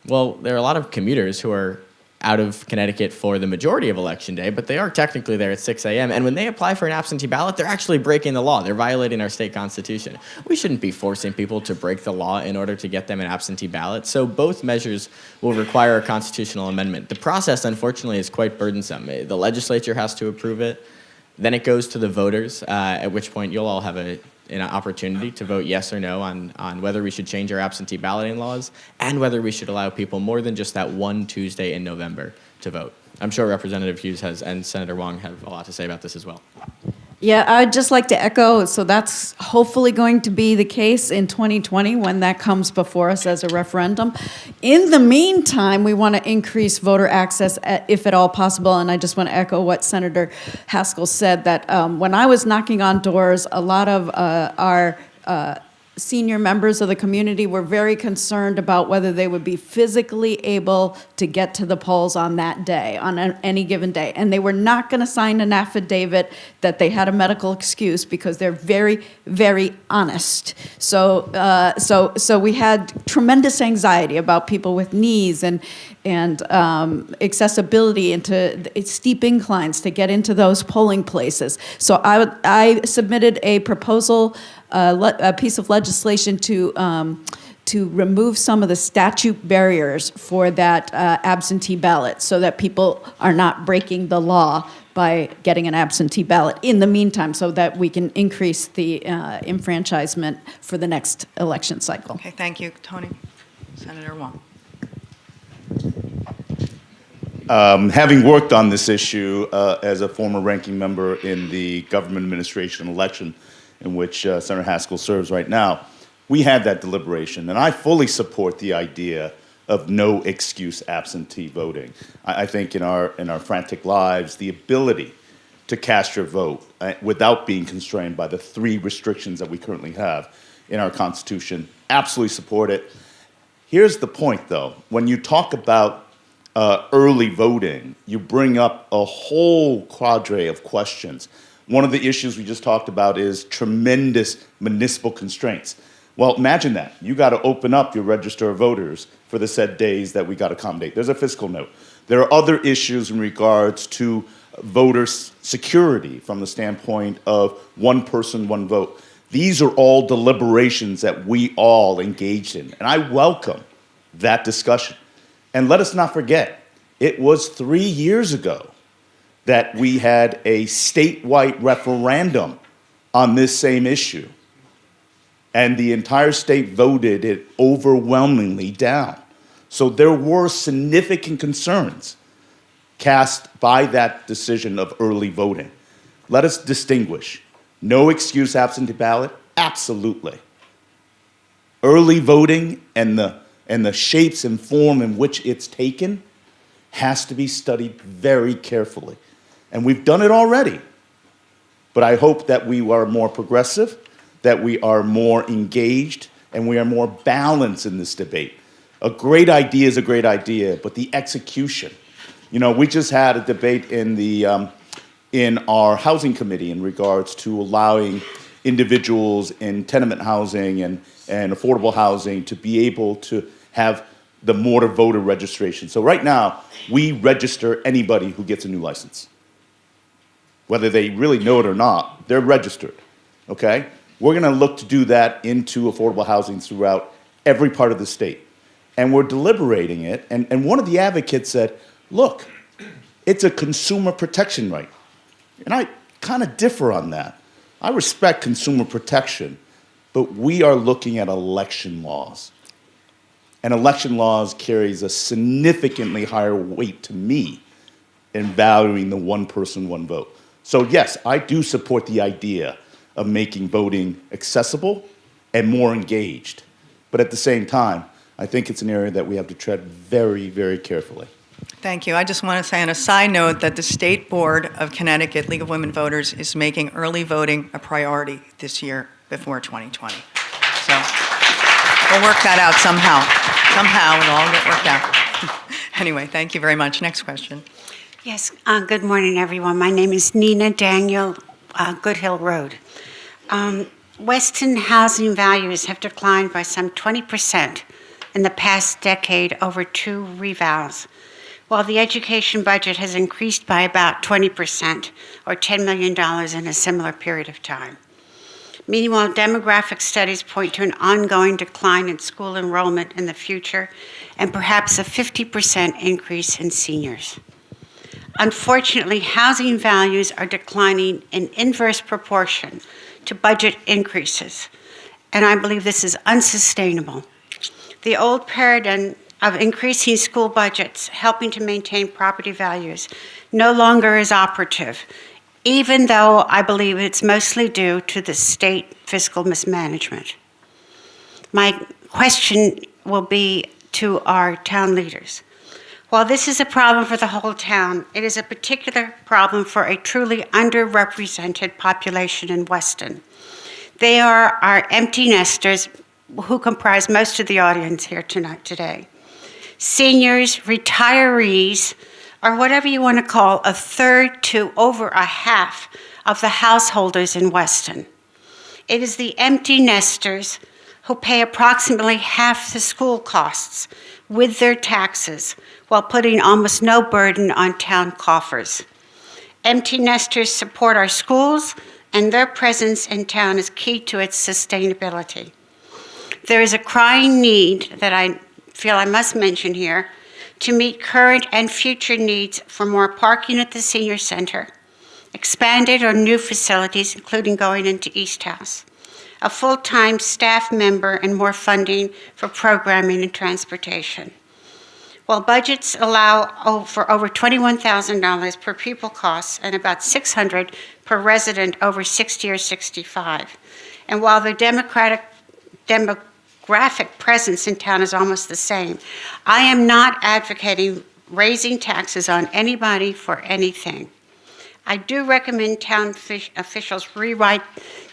Well, there are a lot of commuters who are out of Connecticut for the majority of Election Day, but they are technically there at 6 a.m. And when they apply for an absentee ballot, they're actually breaking the law. They're violating our state constitution. We shouldn't be forcing people to break the law in order to get them an absentee ballot. So both measures will require a constitutional amendment. The process, unfortunately, is quite burdensome. The legislature has to approve it. Then it goes to the voters, at which point you'll all have an opportunity to vote yes or no on whether we should change our absentee balloting laws and whether we should allow people more than just that one Tuesday in November to vote. I'm sure Representative Hughes and Senator Hwang have a lot to say about this as well. Yeah, I'd just like to echo, so that's hopefully going to be the case in 2020 when that comes before us as a referendum. In the meantime, we want to increase voter access if at all possible, and I just want to echo what Senator Haskell said, that when I was knocking on doors, a lot of our senior members of the community were very concerned about whether they would be physically able to get to the polls on that day, on any given day. And they were not going to sign an affidavit that they had a medical excuse because they're very, very honest. So we had tremendous anxiety about people with knees and accessibility into steep inclines to get into those polling places. So I submitted a proposal, a piece of legislation to remove some of the statute barriers for that absentee ballot so that people are not breaking the law by getting an absentee ballot in the meantime so that we can increase the enfranchisement for the next election cycle. Okay, thank you, Tony. Senator Hwang. Having worked on this issue as a former ranking member in the government administration election in which Senator Haskell serves right now, we had that deliberation, and I fully support the idea of no excuse absentee voting. I think in our frantic lives, the ability to cast your vote without being constrained by the 3 restrictions that we currently have in our Constitution, absolutely support it. Here's the point, though. When you talk about early voting, you bring up a whole cadre of questions. One of the issues we just talked about is tremendous municipal constraints. Well, imagine that. You got to open up your register of voters for the said days that we got to accommodate. There's a fiscal note. There are other issues in regards to voter security from the standpoint of one person, one vote. These are all deliberations that we all engaged in, and I welcome that discussion. And let us not forget, it was 3 years ago that we had a statewide referendum on this same issue. And the entire state voted it overwhelmingly down. So there were significant concerns cast by that decision of early voting. Let us distinguish. No excuse absentee ballot? Absolutely. Early voting and the shapes and form in which it's taken has to be studied very carefully. And we've done it already. But I hope that we are more progressive, that we are more engaged, and we are more balanced in this debate. A great idea is a great idea, but the execution. You know, we just had a debate in our housing committee in regards to allowing individuals in tenement housing and affordable housing to be able to have the mortar voter registration. So right now, we register anybody who gets a new license. Whether they really know it or not, they're registered, okay? We're gonna look to do that into affordable housing throughout every part of the state. And we're deliberating it, and one of the advocates said, look, it's a consumer protection right. And I kind of differ on that. I respect consumer protection, but we are looking at election laws. And election laws carries a significantly higher weight to me in valuing the one person, one vote. So yes, I do support the idea of making voting accessible and more engaged. But at the same time, I think it's an area that we have to tread very, very carefully. Thank you. I just want to say on a side note that the State Board of Connecticut League of Women Voters is making early voting a priority this year before 2020. So we'll work that out somehow. Somehow it'll all get worked out. Anyway, thank you very much. Next question. Yes, good morning, everyone. My name is Nina Daniel, Good Hill Road. Weston housing values have declined by some 20% in the past decade over 2 revals, while the education budget has increased by about 20%, or $10 million in a similar period of time. Meanwhile, demographic studies point to an ongoing decline in school enrollment in the future and perhaps a 50% increase in seniors. Unfortunately, housing values are declining in inverse proportion to budget increases, and I believe this is unsustainable. The old paradigm of increasing school budgets, helping to maintain property values, no longer is operative, even though I believe it's mostly due to the state fiscal mismanagement. My question will be to our town leaders. While this is a problem for the whole town, it is a particular problem for a truly underrepresented population in Weston. They are our empty nesters who comprise most of the audience here today. Seniors, retirees, or whatever you want to call a third to over a half of the householders in Weston. It is the empty nesters who pay approximately half the school costs with their taxes while putting almost no burden on town coffers. Empty nesters support our schools, and their presence in town is key to its sustainability. There is a crying need that I feel I must mention here to meet current and future needs for more parking at the senior center, expanded or new facilities, including going into East House, a full-time staff member, and more funding for programming and transportation. While budgets allow for over $21,000 per pupil costs and about $600 per resident over 60 or 65, and while the demographic presence in town is almost the same, I am not advocating raising taxes on anybody for anything. I do recommend town officials rewrite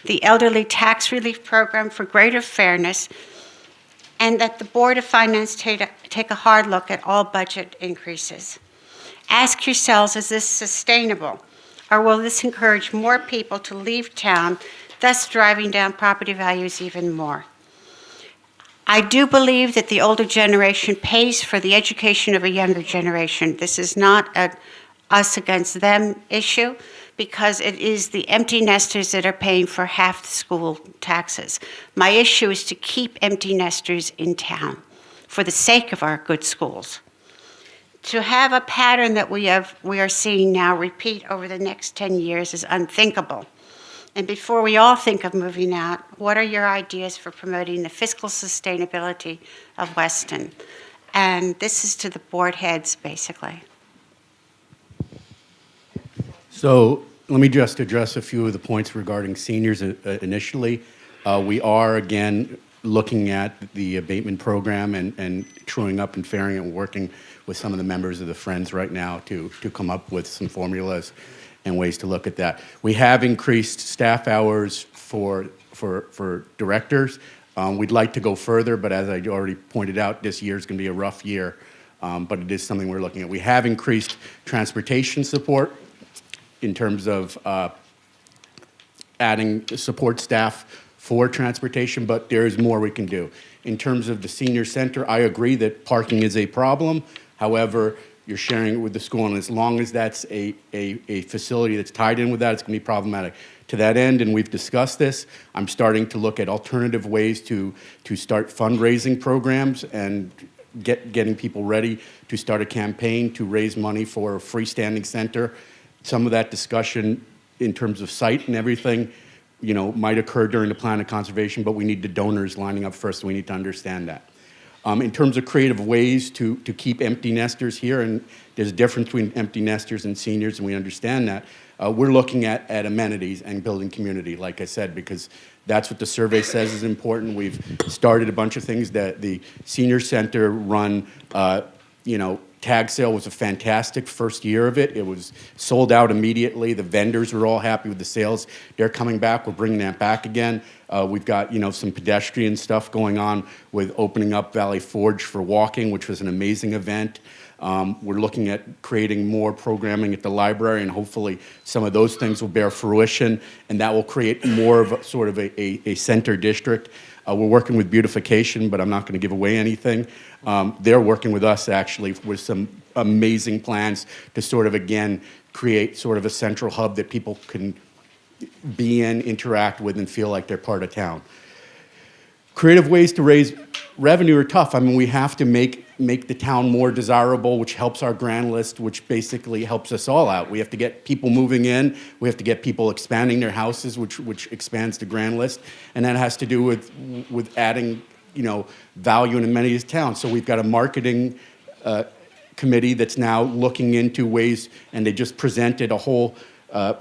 the elderly tax relief program for greater fairness, and that the Board of Finance take a hard look at all budget increases. Ask yourselves, is this sustainable, or will this encourage more people to leave town, thus driving down property values even more? I do believe that the older generation pays for the education of a younger generation. This is not a us against them issue, because it is the empty nesters that are paying for half the school taxes. My issue is to keep empty nesters in town for the sake of our good schools. To have a pattern that we are seeing now repeat over the next 10 years is unthinkable. And before we all think of moving out, what are your ideas for promoting the fiscal sustainability of Weston? And this is to the board heads, basically. So let me just address a few of the points regarding seniors initially. We are, again, looking at the abatement program and truing up and fairing it and working with some of the members of the Friends right now to come up with some formulas and ways to look at that. We have increased staff hours for directors. We'd like to go further, but as I already pointed out, this year is going to be a rough year, but it is something we're looking at. We have increased transportation support in terms of adding support staff for transportation, but there is more we can do. In terms of the senior center, I agree that parking is a problem. However, you're sharing it with the school, and as long as that's a facility that's tied in with that, it's going to be problematic. To that end, and we've discussed this, I'm starting to look at alternative ways to start fundraising programs and getting people ready to start a campaign to raise money for a freestanding center. Some of that discussion in terms of site and everything, might occur during the plan of conservation, but we need the donors lining up first, and we need to understand that. In terms of creative ways to keep empty nesters here, and there's a difference between empty nesters and seniors, and we understand that, we're looking at amenities and building community, like I said, because that's what the survey says is important. We've started a bunch of things that the senior center run, tag sale was a fantastic first year of it. It was sold out immediately. The vendors were all happy with the sales. They're coming back. We're bringing that back again. We've got, some pedestrian stuff going on with opening up Valley Forge for walking, which was an amazing event. We're looking at creating more programming at the library, and hopefully some of those things will bear fruition, and that will create more of a center district. We're working with beautification, but I'm not going to give away anything. They're working with us, actually, with some amazing plans to again, create a central hub that people can be in, interact with, and feel like they're part of town. Creative ways to raise revenue are tough. I mean, we have to make the town more desirable, which helps our grand list, which basically helps us all out. We have to get people moving in. We have to get people expanding their houses, which expands the grand list. And that has to do with adding, value and amenities to town. So we've got a marketing committee that's now looking into ways, and they just presented a whole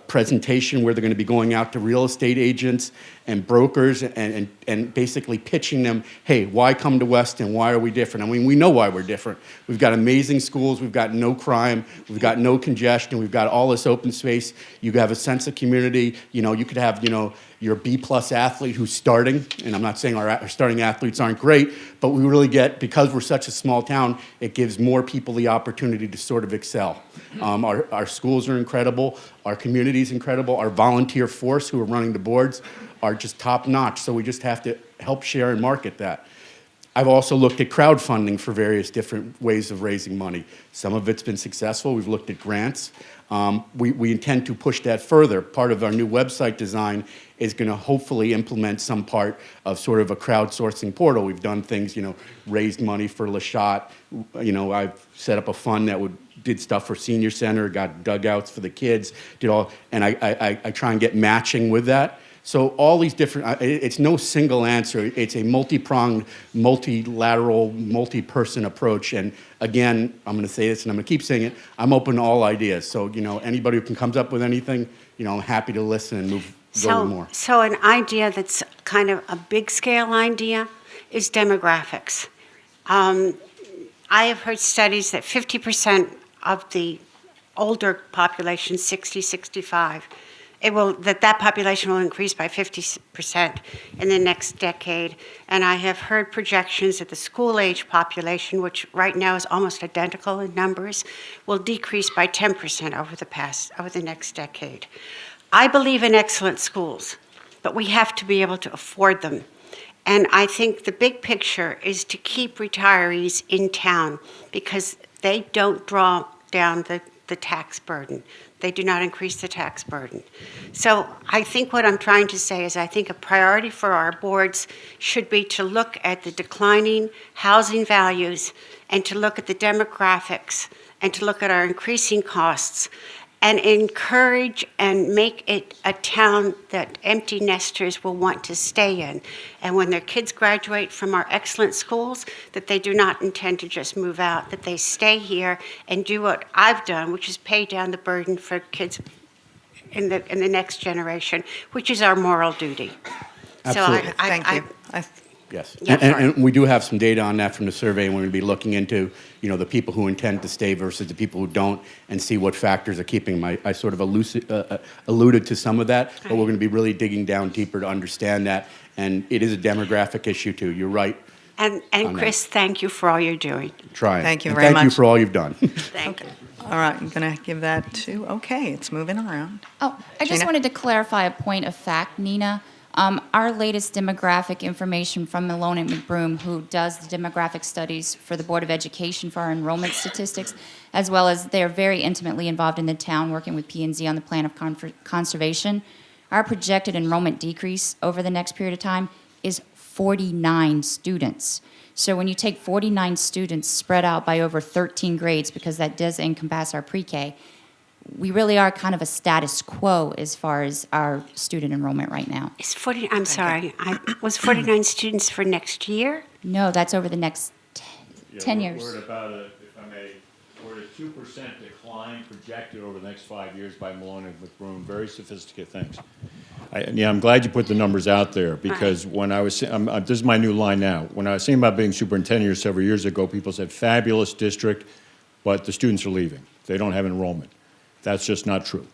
presentation where they're going to be going out to real estate agents and brokers and basically pitching them, hey, why come to Weston? Why are we different? I mean, we know why we're different. We've got amazing schools. We've got no crime. We've got no congestion. We've got all this open space. You have a sense of community. You could have, your B-plus athlete who's starting, and I'm not saying our starting athletes aren't great, but we really get, because we're such a small town, it gives more people the opportunity to excel. Our schools are incredible. Our community is incredible. Our volunteer force who are running the boards are just top-notch, so we just have to help share and market that. I've also looked at crowdfunding for various different ways of raising money. Some of it's been successful. We've looked at grants. We intend to push that further. Part of our new website design is going to hopefully implement some part of a crowdsourcing portal. We've done things, raised money for LaShot. I've set up a fund that did stuff for senior center, got dugouts for the kids, and I try and get matching with that. So all these different, it's no single answer. It's a multi-pronged, multilateral, multi-person approach. And again, I'm going to say this and I'm going to keep saying it, I'm open to all ideas. So, anybody who comes up with anything, I'm happy to listen and go more. So an idea that's kind of a big scale idea is demographics. I have heard studies that 50% of the older population, 60, 65, that population will increase by 50% in the next decade. And I have heard projections that the school-age population, which right now is almost identical in numbers, will decrease by 10% over the next decade. I believe in excellent schools, but we have to be able to afford them. And I think the big picture is to keep retirees in town because they don't draw down the tax burden. They do not increase the tax burden. So I think what I'm trying to say is I think a priority for our boards should be to look at the declining housing values and to look at the demographics and to look at our increasing costs and encourage and make it a town that empty nesters will want to stay in. And when their kids graduate from our excellent schools, that they do not intend to just move out, that they stay here and do what I've done, which is pay down the burden for kids in the next generation, which is our moral duty. Absolutely. So Thank you. Yes, Yeah, and we do have some data on that from the survey, and we're going to be looking into, the people who intend to stay versus the people who don't, and see what factors are keeping them. I sort of alluded to some of that, but we're going to be really digging down deeper to understand that, and it is a demographic issue too. You're right. And Chris, thank you for all you're doing. Trying. Thank you And very thank you much. for all you've done. Thank you. All right, I'm going to give that to, okay, it's moving around. Oh, I just Gina? wanted to clarify a point of fact, Nina. Our latest demographic information from Malone and McBroom, who does the demographic studies for the Board of Education for our enrollment statistics, as well as they're very intimately involved in the town working with P&Z on the plan of conservation. Our projected enrollment decrease over the next period of time is 49 students. So when you take 49 students spread out by over 13 grades, because that does encompass our pre-K, we really are kind of a status quo as far as our student enrollment right now. It's 40, I'm sorry, was 49 students for next year? No, that's over the next 10 years. We're at about if I may, we're at a 2% decline projected over the next 5 years by Malone and McBroom. Very sophisticated things. I'm glad you put the numbers out there, because when I was, this is my new line now. When I was saying about being superintendent several years ago, people said, fabulous district, but the students are leaving. They don't have enrollment. That's just not true.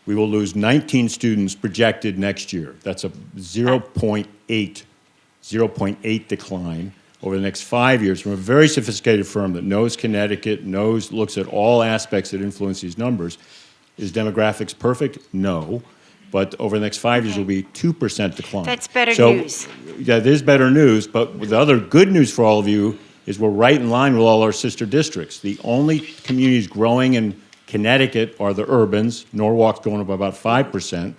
We will lose 19 students projected next year. That's a 0.8 decline over the next 5 years from a very sophisticated firm that knows Connecticut, looks at all aspects that influence these numbers. Is demographics perfect? No. But over the next 5 years, it will be 2% decline. That's better news. Yeah, there's better news, but the other good news for all of you is we're right in line with all our sister districts. The only communities growing in Connecticut are the urbans. Norwalk's going up about 5%.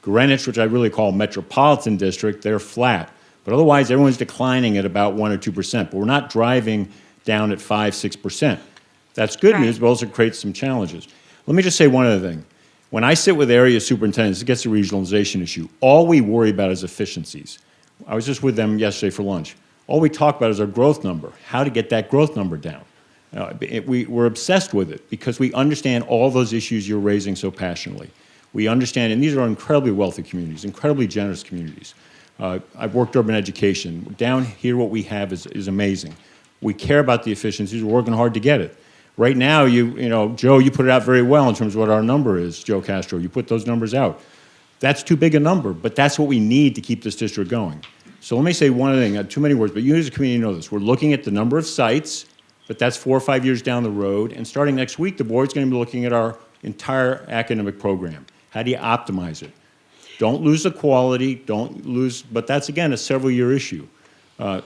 Greenwich, which I really call metropolitan district, they're flat. But otherwise, everyone's declining at about 1 or 2%. But we're not driving down at 5, 6%. That's good news, but also creates some challenges. Let me just say one other thing. When I sit with area superintendents, it gets a regionalization issue. All we worry about is efficiencies. I was just with them yesterday for lunch. All we talk about is our growth number, how to get that growth number down. We're obsessed with it because we understand all those issues you're raising so passionately. We understand, and these are incredibly wealthy communities, incredibly generous communities. I've worked urban education. Down here, what we have is amazing. We care about the efficiencies. We're working hard to get it. Right now, Joe, you put it out very well in terms of what our number is, Joe Castro. You put those numbers out. That's too big a number, but that's what we need to keep this district going. So let me say one other thing, too many words, but you as a community know this. We're looking at the number of sites, but that's 4 or 5 years down the road. And starting next week, the board's going to be looking at our entire academic program. How do you optimize it? Don't lose the quality, but that's, again, a several-year issue.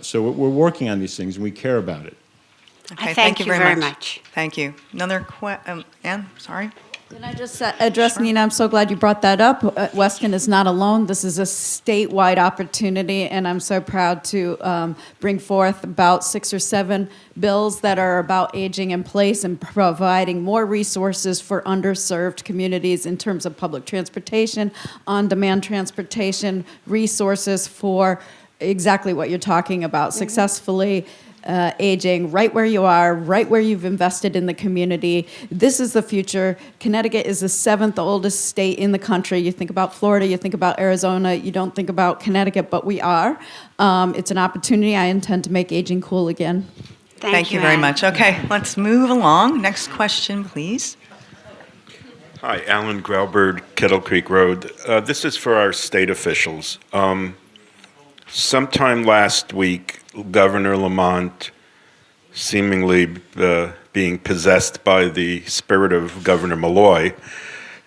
So we're working on these things, and we care about it. Okay, thank you very much. Thank you. Another Ann, sorry. Can I just address, Nina, I'm so glad you brought that up. Weston is not alone. This is a statewide opportunity, and I'm so proud to bring forth about 6 or 7 bills that are about aging in place and providing more resources for underserved communities in terms of public transportation, on-demand transportation, resources for exactly what you're talking about, successfully aging right where you are, right where you've invested in the community. This is the future. Connecticut is the 7th oldest state in the country. You think about Florida, you think about Arizona, you don't think about Connecticut, but we are. It's an opportunity. I intend to make aging cool again. Thank you very Ann. much. Okay, let's move along. Next question, please. Hi, Alan Graubert, Kettle Creek Road. This is for our state officials. Sometime last week, Governor Lamont, seemingly being possessed by the spirit of Governor Malloy,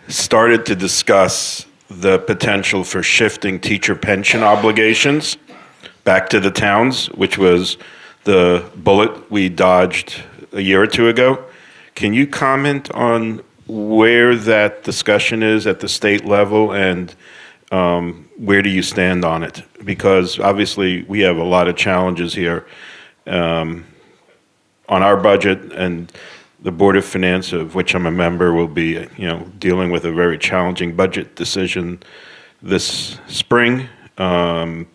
started to discuss the potential for shifting teacher pension obligations back to the towns, which was the bullet we dodged a year or two ago. Can you comment on where that discussion is at the state level, and where do you stand on it? Because obviously we have a lot of challenges here on our budget, and the Board of Finance, of which I'm a member, will be, dealing with a very challenging budget decision this spring, a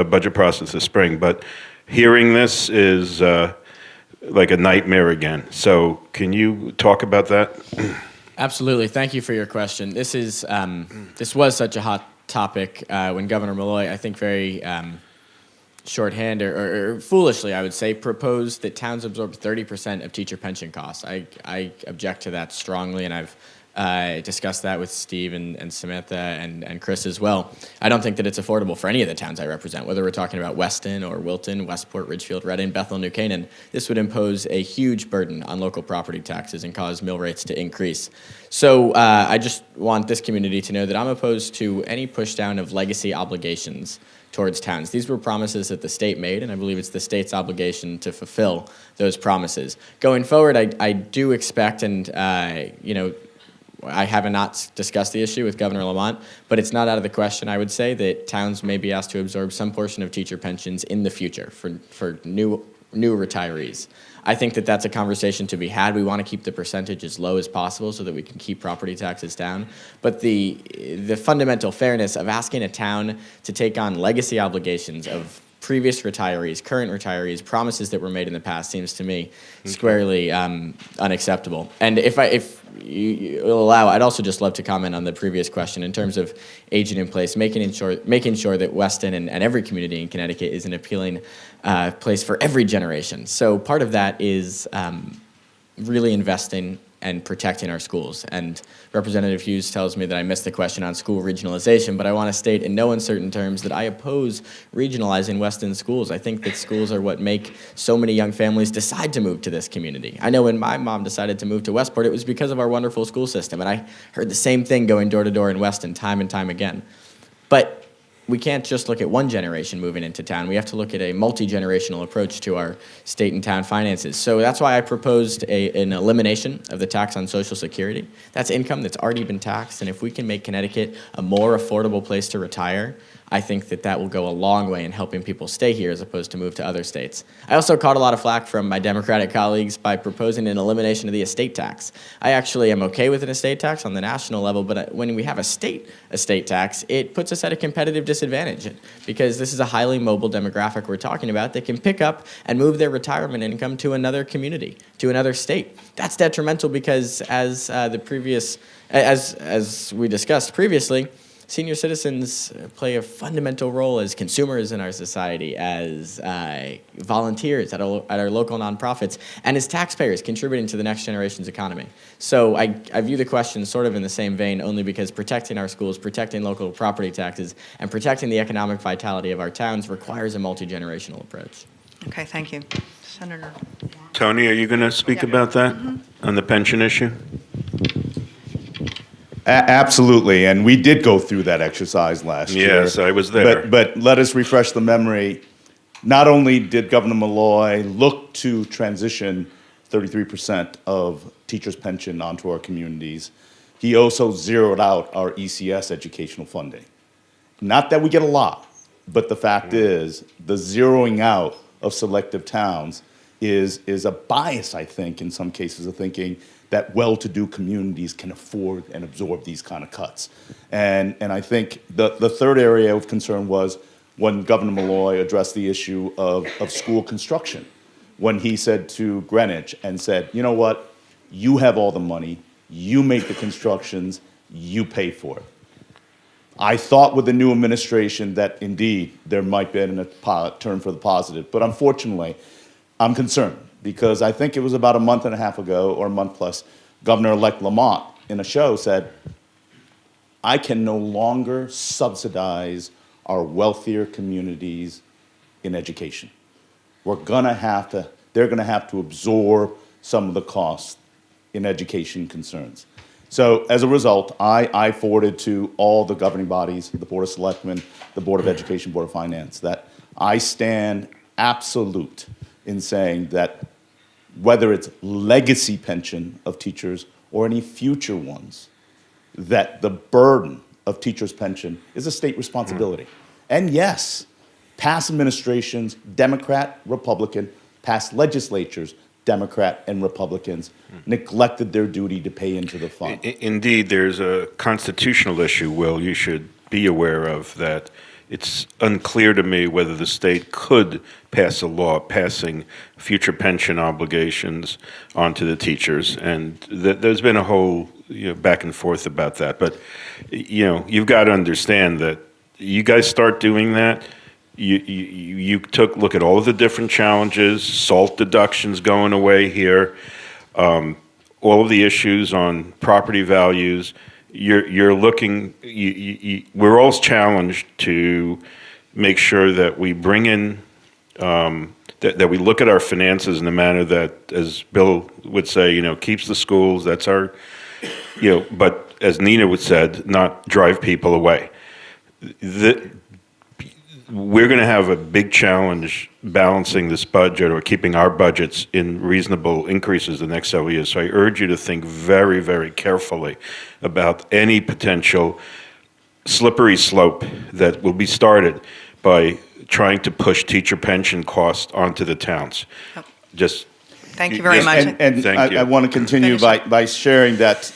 budget process this spring. But hearing this is like a nightmare again. So can you talk about that? Absolutely. Thank you for your question. This was such a hot topic when Governor Malloy, I think very shorthand or foolishly, I would say, proposed that towns absorb 30% of teacher pension costs. I object to that strongly, and I've discussed that with Steve and Samantha and Chris as well. I don't think that it's affordable for any of the towns I represent, whether we're talking about Weston or Wilton, Westport, Ridgefield, Reading, Bethel, New Canaan. This would impose a huge burden on local property taxes and cause mill rates to increase. So I just want this community to know that I'm opposed to any push down of legacy obligations towards towns. These were promises that the state made, and I believe it's the state's obligation to fulfill those promises. Going forward, I do expect, and I have not discussed the issue with Governor Lamont, but it's not out of the question, I would say, that towns may be asked to absorb some portion of teacher pensions in the future for new retirees. I think that that's a conversation to be had. We want to keep the percentage as low as possible so that we can keep property taxes down. But the fundamental fairness of asking a town to take on legacy obligations of previous retirees, current retirees, promises that were made in the past seems to me squarely unacceptable. And if you will allow, I'd also just love to comment on the previous question in terms of aging in place, making sure that Weston and every community in Connecticut is an appealing place for every generation. So part of that is really investing and protecting our schools. And Representative Hughes tells me that I missed the question on school regionalization, but I want to state in no uncertain terms that I oppose regionalizing Weston schools. I think that schools are what make so many young families decide to move to this community. I know when my mom decided to move to Westport, it was because of our wonderful school system, and I heard the same thing going door to door in Weston time and time again. But we can't just look at one generation moving into town. We have to look at a multi-generational approach to our state and town finances. So that's why I proposed an elimination of the tax on Social Security. That's income that's already been taxed, and if we can make Connecticut a more affordable place to retire, I think that that will go a long way in helping people stay here as opposed to move to other states. I also caught a lot of flack from my Democratic colleagues by proposing an elimination of the estate tax. I actually am okay with an estate tax on the national level, but when we have a state estate tax, it puts us at a competitive disadvantage because this is a highly mobile demographic we're talking about that can pick up and move their retirement income to another community, to another state. That's detrimental because as we discussed previously, senior citizens play a fundamental role as consumers in our society, as volunteers at our local nonprofits, and as taxpayers contributing to the next generation's economy. So I view the question sort of in the same vein, only because protecting our schools, protecting local property taxes, and protecting the economic vitality of our towns requires a multi-generational approach. Okay, thank you. Senator. Tony, are you going to speak about that on the pension issue? Absolutely, and we did go through that exercise last year. Yes, I was there. But let us refresh the memory. Not only did Governor Malloy look to transition 33% of teachers' pension onto our communities, he also zeroed out our ECS educational funding. Not that we get a lot, but the fact is the zeroing out of selective towns is a bias, I think, in some cases of thinking that well-to-do communities can afford and absorb these kind of cuts. And I think the third area of concern was when Governor Malloy addressed the issue of school construction, when he said to Greenwich and said, you know what, you have all the money, you make the constructions, you pay for it. I thought with the new administration that indeed there might be a turn for the positive, but unfortunately, I'm concerned because I think it was about a month and a half ago or a month plus, Governor-elect Lamont in a show said, I can no longer subsidize our wealthier communities in education. They're gonna have to absorb some of the costs in education concerns. So as a result, I forwarded to all the governing bodies, the Board of Selectmen, the Board of Education, Board of Finance, that I stand absolute in saying that whether it's legacy pension of teachers or any future ones, that the burden of teachers' pension is a state responsibility. And yes, past administrations, Democrat, Republican, past legislatures Democrat and Republicans, neglected their duty to pay into the fund. Indeed, there's a constitutional issue, Will, you should be aware of, that it's unclear to me whether the state could pass a law passing future pension obligations onto the teachers, and there's been a whole back and forth about that. But you've got to understand that you guys start doing that. You look at all of the different challenges, SALT deductions going away here, all of the issues on property values. You're looking. We're all challenged to make sure that we bring in that we look at our finances in a manner that, as Bill would say, keeps the schools. That's our, but as Nina would said, not drive people away. We're going to have a big challenge balancing this budget or keeping our budgets in reasonable increases the next several years. So I urge you to think very, very carefully about any potential slippery slope that will be started by trying to push teacher pension costs onto the towns. Just thank you very much. And Thank you. I want to continue by sharing that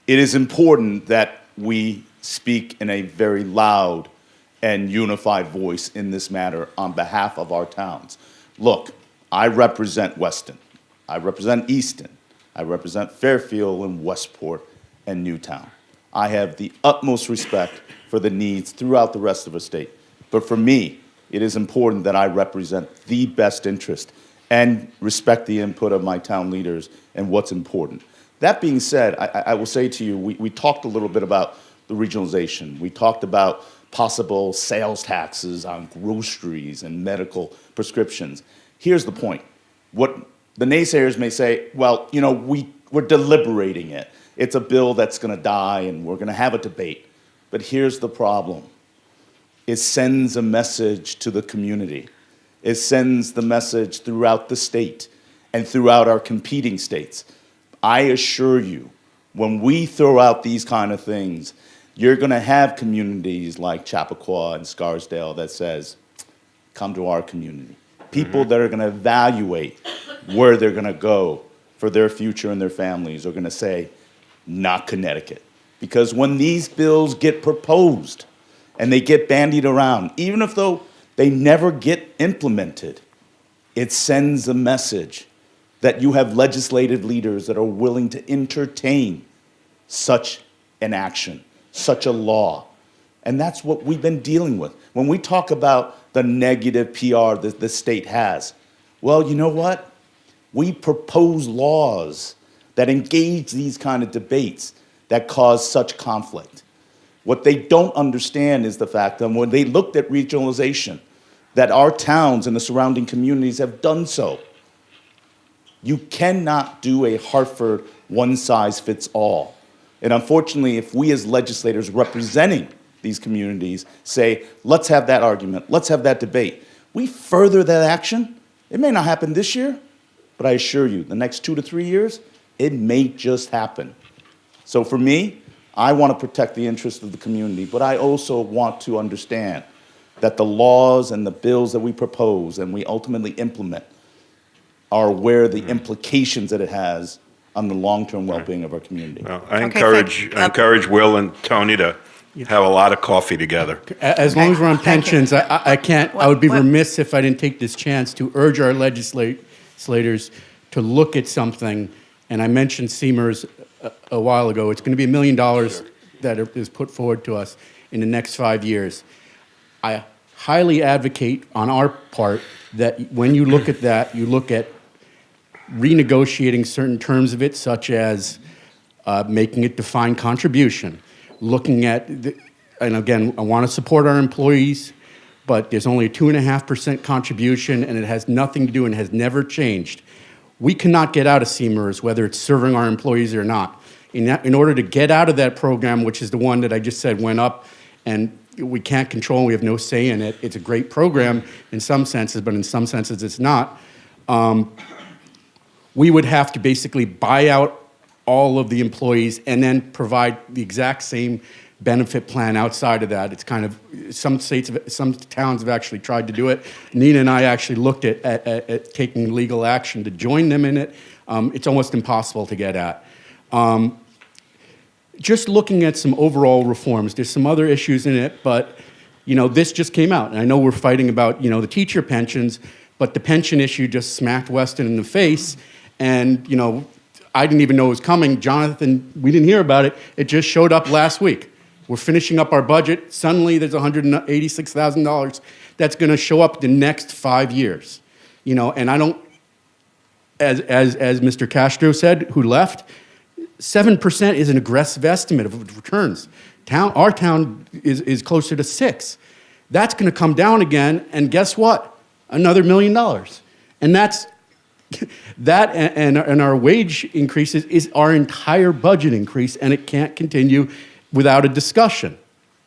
it is important that we speak in a very loud and unified voice in this matter on behalf of our towns. Look, I represent Weston. I represent Easton. I represent Fairfield and Westport and Newtown. I have the utmost respect for the needs throughout the rest of the state. But for me, it is important that I represent the best interest and respect the input of my town leaders and what's important. That being said, I will say to you, we talked a little bit about the regionalization. We talked about possible sales taxes on groceries and medical prescriptions. Here's the point. What the naysayers may say, well, we're deliberating it. It's a bill that's going to die and we're going to have a debate. But here's the problem. It sends a message to the community. It sends the message throughout the state and throughout our competing states. I assure you, when we throw out these kind of things, you're going to have communities like Chappaqua and Scarsdale that says, come to our community. People that are going to evaluate where they're going to go for their future and their families are going to say, not Connecticut. Because when these bills get proposed and they get bandied around, even if though they never get implemented, it sends a message that you have legislative leaders that are willing to entertain such an action, such a law. And that's what we've been dealing with. When we talk about the negative PR that the state has, well, you know what? We propose laws that engage these kind of debates that cause such conflict. What they don't understand is the fact that when they looked at regionalization, that our towns and the surrounding communities have done so. You cannot do a Hartford one-size-fits-all. And unfortunately, if we as legislators representing these communities say, let's have that argument, let's have that debate, we further that action. It may not happen this year, but I assure you, the next 2 to 3 years, it may just happen. So for me, I want to protect the interests of the community, but I also want to understand that the laws and the bills that we propose and we ultimately implement are aware of the implications that it has on the long-term well-being of our community. Well, I encourage Will and Tony to have a lot of coffee together. As long as we're on pensions, I would be remiss if I didn't take this chance to urge our legislators to look at something, and I mentioned Seamers a while ago. It's going to be $1 million that is put forward to us in the next 5 years. I highly advocate on our part that when you look at that, you look at renegotiating certain terms of it, such as making it defined contribution, looking at, and again, I want to support our employees, but there's only a 2.5% contribution, and it has nothing to do and has never changed. We cannot get out of Seamers, whether it's serving our employees or not. In order to get out of that program, which is the one that I just said went up, and we can't control and we have no say in it. It's a great program in some senses, but in some senses it's not. We would have to basically buy out all of the employees and then provide the exact same benefit plan outside of that. It's kind of, some towns have actually tried to do it. Nina and I actually looked at taking legal action to join them in it. It's almost impossible to get at. Just looking at some overall reforms, there's some other issues in it, but this just came out. And I know we're fighting about, the teacher pensions, but the pension issue just smacked Weston in the face. And, I didn't even know it was coming. Jonathan, we didn't hear about it. It just showed up last week. We're finishing up our budget. Suddenly there's $186,000 that's going to show up the next 5 years. And I don't, as Mr. Castro said, who left, 7% is an aggressive estimate of returns. Our town is closer to 6%. That's going to come down again, and guess what? Another $1 million. And that's that, and our wage increases is our entire budget increase, and it can't continue without a discussion.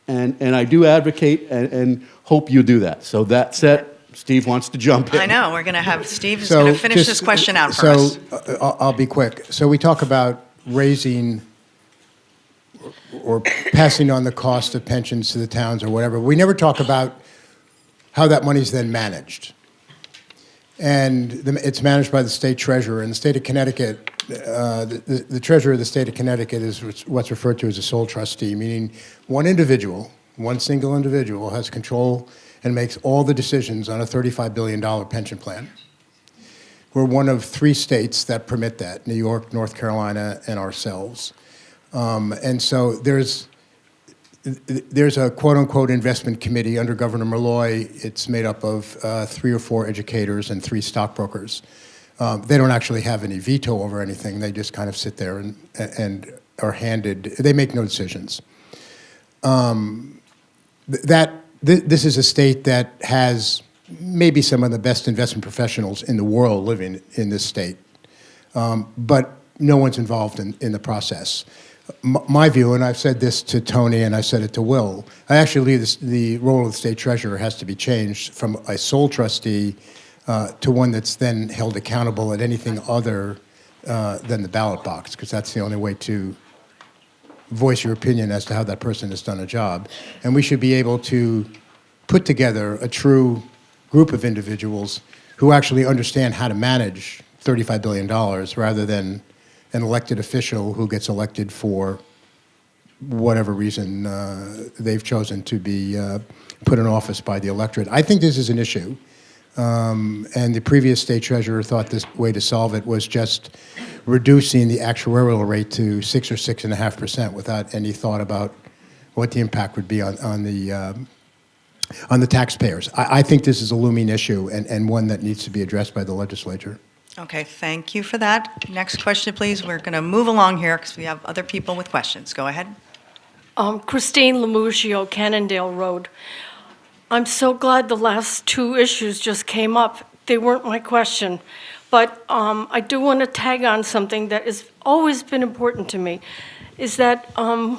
And I do advocate and hope you do that. So that said, Steve wants to jump in. I know. We're going to have Steve is going to finish this question out for us. I'll be quick. So we talk about raising or passing on the cost of pensions to the towns or whatever. We never talk about how that money's then managed. And it's managed by the state treasurer. In the state of Connecticut, the treasurer of the state of Connecticut is what's referred to as a sole trustee, meaning one single individual has control and makes all the decisions on a $35 billion pension plan. We're one of 3 states that permit that, New York, North Carolina, and ourselves. And so there's a quote-unquote investment committee under Governor Malloy. It's made up of 3 or 4 educators and 3 stockbrokers. They don't actually have any veto over anything. They just kind of sit there and are handed, they make no decisions. This is a state that has maybe some of the best investment professionals in the world living in this state, but no one's involved in the process. My view, and I've said this to Tony and I said it to Will, I actually believe the role of the state treasurer has to be changed from a sole trustee to one that's then held accountable at anything other than the ballot box, because that's the only way to voice your opinion as to how that person has done a job. And we should be able to put together a true group of individuals who actually understand how to manage $35 billion rather than an elected official who gets elected for whatever reason they've chosen to be put in office by the electorate. I think this is an issue. And the previous state treasurer thought this way to solve it was just reducing the actuarial rate to 6 or 6.5% without any thought about what the impact would be on the taxpayers. I think this is a looming issue and one that needs to be addressed by the legislature. Okay, thank you for that. Next question, please. We're going to move along here because we have other people with questions. Go ahead. Christine Lamugio, Cannondale Road. I'm so glad the last 2 issues just came up. They weren't my question. But I do want to tag on something that has always been important to me, is that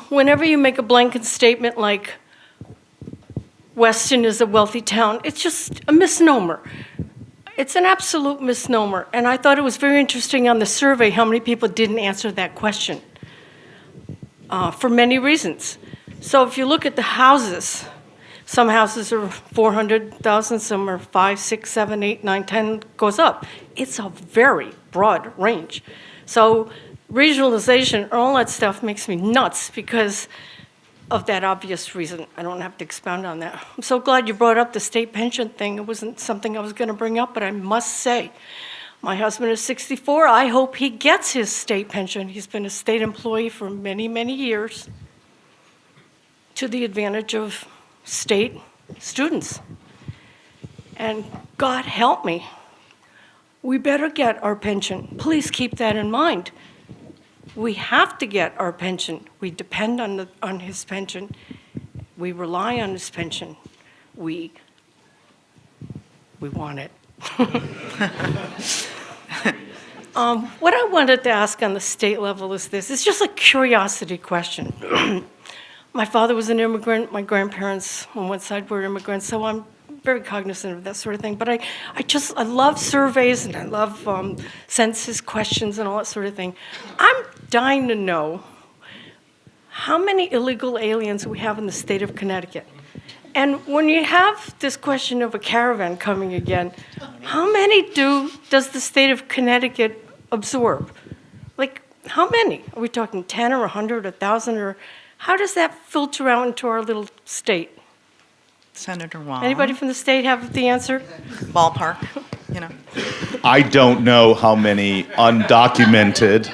whenever you make a blanket statement like Weston is a wealthy town, it's just a misnomer. It's an absolute misnomer. And I thought it was very interesting on the survey how many people didn't answer that question for many reasons. So if you look at the houses, some houses are 400,000, some are 5, 6, 7, 8, 9, 10, goes up. It's a very broad range. So regionalization, all that stuff makes me nuts because of that obvious reason. I don't have to expound on that. I'm so glad you brought up the state pension thing. It wasn't something I was going to bring up, but I must say, my husband is 64. I hope he gets his state pension. He's been a state employee for many, many years to the advantage of state students. And God help me. We better get our pension. Please keep that in mind. We have to get our pension. We depend on his pension. We rely on his pension. We want it. What I wanted to ask on the state level is this. It's just a curiosity question. My father was an immigrant. My grandparents on one side were immigrants, so I'm very cognizant of that sort of thing. But I love surveys and I love census questions and all that sort of thing. I'm dying to know how many illegal aliens we have in the state of Connecticut. And when you have this question of a caravan coming again, how many does the state of Connecticut absorb? Like, how many? Are we talking 10 or 100, 1,000, or how does that filter out into our little state? Senator Hwang. Anybody from the state have the answer? Ballpark, you know. I don't know how many undocumented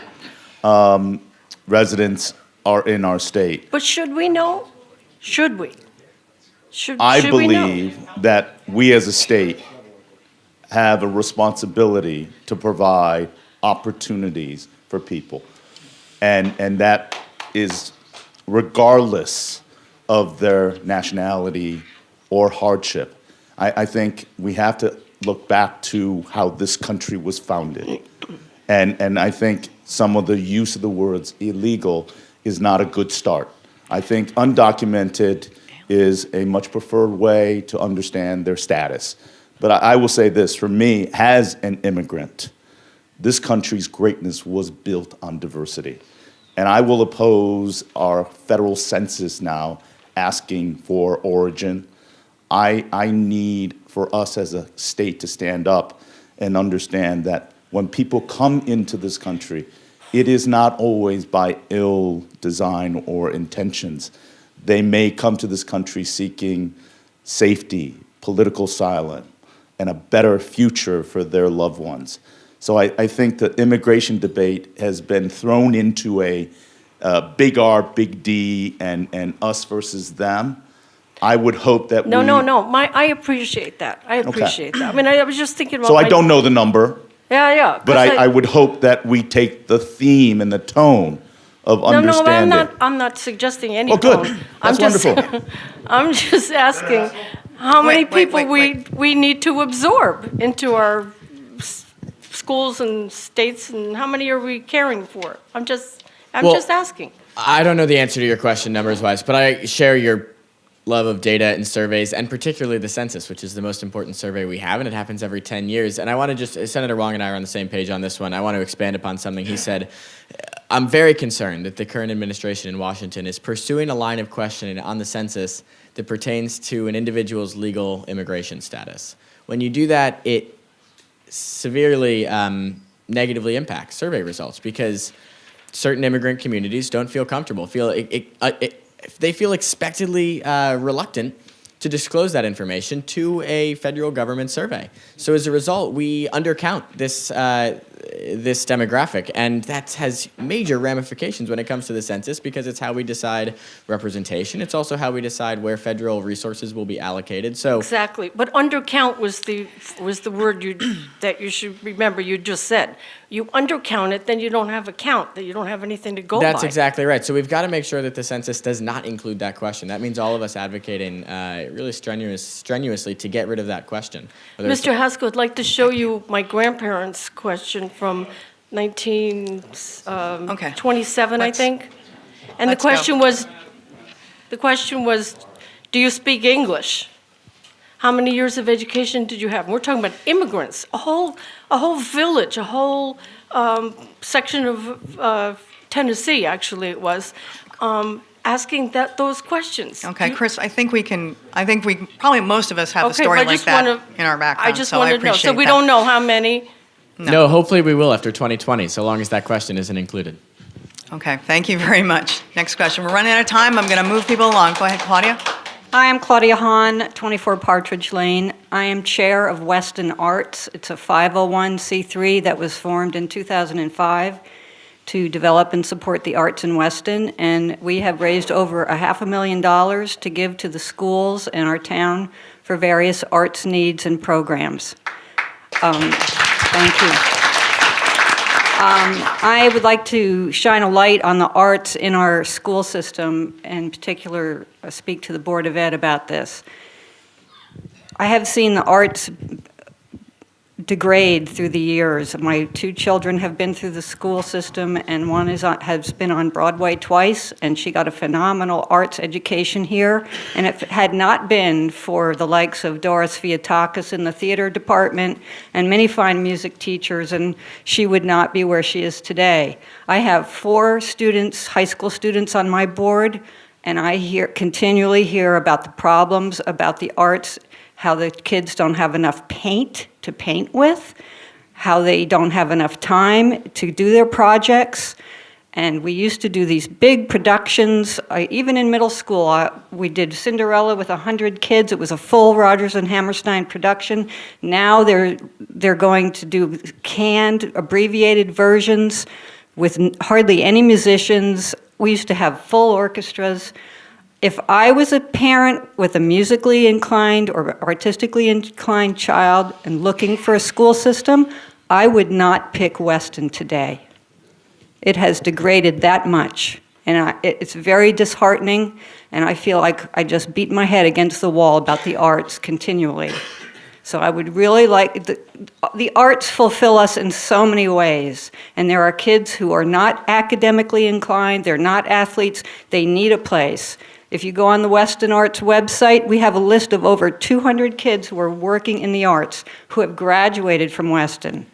residents are in our state. But should we know? Should we? Should we know? believe that we as a state have a responsibility to provide opportunities for people. And that is regardless of their nationality or hardship. I think we have to look back to how this country was founded. And I think some of the use of the words illegal is not a good start. I think undocumented is a much preferred way to understand their status. But I will say this, for me, as an immigrant, this country's greatness was built on diversity. And I will oppose our federal census now asking for origin. I need for us as a state to stand up and understand that when people come into this country, it is not always by ill design or intentions. They may come to this country seeking safety, political asylum, and a better future for their loved ones. So I think the immigration debate has been thrown into a big R, big D, and us versus them. I would hope that No. I appreciate that. I appreciate that. I mean, I was just thinking about. So I don't know the number. Yeah. But I would hope that we take the theme and the tone of understanding. No, I'm not suggesting any. Oh, good. tone. That's wonderful. I'm just asking how many people we need to absorb into our schools and states, and how many are we caring for? I'm just asking. I don't know the answer to your question numbers-wise, but I share your love of data and surveys, and particularly the census, which is the most important survey we have, and it happens every 10 years. And I want to just, Senator Hwang and I are on the same page on this one. I want to expand upon something he said. I'm very concerned that the current administration in Washington is pursuing a line of questioning on the census that pertains to an individual's legal immigration status. When you do that, it severely negatively impacts survey results because certain immigrant communities don't feel comfortable, they feel expectedly reluctant to disclose that information to a federal government survey. So as a result, we undercount this demographic, and that has major ramifications when it comes to the census because it's how we decide representation. It's also how we decide where federal resources will be allocated. So Exactly, but undercount was the word that you should remember. You just said you undercount it, then you don't have a count. That you don't have anything to go by. that's exactly right. So we've got to make sure that the census does not include that question. That means all of us advocating really strenuously to get rid of that question. Mr. Haskell, I'd like to show you my grandparents' question from 1927, I think. And the question was, do you speak English? How many years of education did you have? We're talking about immigrants, a whole village, a whole section of Tennessee, actually it was, asking those questions. Okay, Chris, I think probably most of us have a story like that in our background. I just want to know. So appreciate we that. don't know how many. No, hopefully we will after 2020, so long as that question isn't included. Okay, thank you very much. Next question. We're running out of time. I'm going to move people along. Go ahead, Claudia. Hi, I'm Claudia Hahn, 24 Partridge Lane. I am chair of Weston Arts. It's a 501c3 that was formed in 2005 to develop and support the arts in Weston, and we have raised over $500,000 to give to the schools in our town for various arts needs and programs. Thank you. I would like to shine a light on the arts in our school system, in particular speak to the Board of Ed about this. I have seen the arts degrade through the years. My 2 children have been through the school system, and one has been on Broadway twice, and she got a phenomenal arts education here. And if it had not been for the likes of Doris Fiatakis in the theater department and many fine music teachers, and she would not be where she is today. I have 4 students, high school students on my board, and I continually hear about the problems about the arts, how the kids don't have enough paint to paint with, how they don't have enough time to do their projects. And we used to do these big productions. Even in middle school, we did Cinderella with 100 kids. It was a full Rodgers and Hammerstein production. Now they're going to do canned, abbreviated versions with hardly any musicians. We used to have full orchestras. If I was a parent with a musically inclined or artistically inclined child and looking for a school system, I would not pick Weston today. It has degraded that much, and it's very disheartening, and I feel like I just beat my head against the wall about the arts continually. So I would really like, the arts fulfill us in so many ways, and there are kids who are not academically inclined, they're not athletes, they need a place. If you go on the Weston Arts website, we have a list of over 200 kids who are working in the arts who have graduated from Weston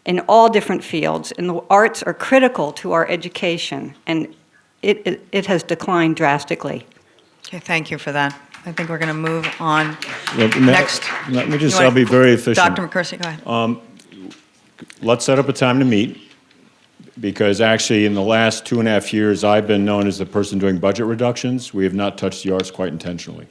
in all different fields. And the arts are critical to our education, and it has declined drastically. Okay, thank you for that. I think we're going to move on. Next. Let me just, I'll be very efficient. Dr. McCursey, go ahead. Let's set up a time to meet, because actually in the last 2.5 years, I've been known as the person doing budget reductions. We have not touched the arts quite intentionally.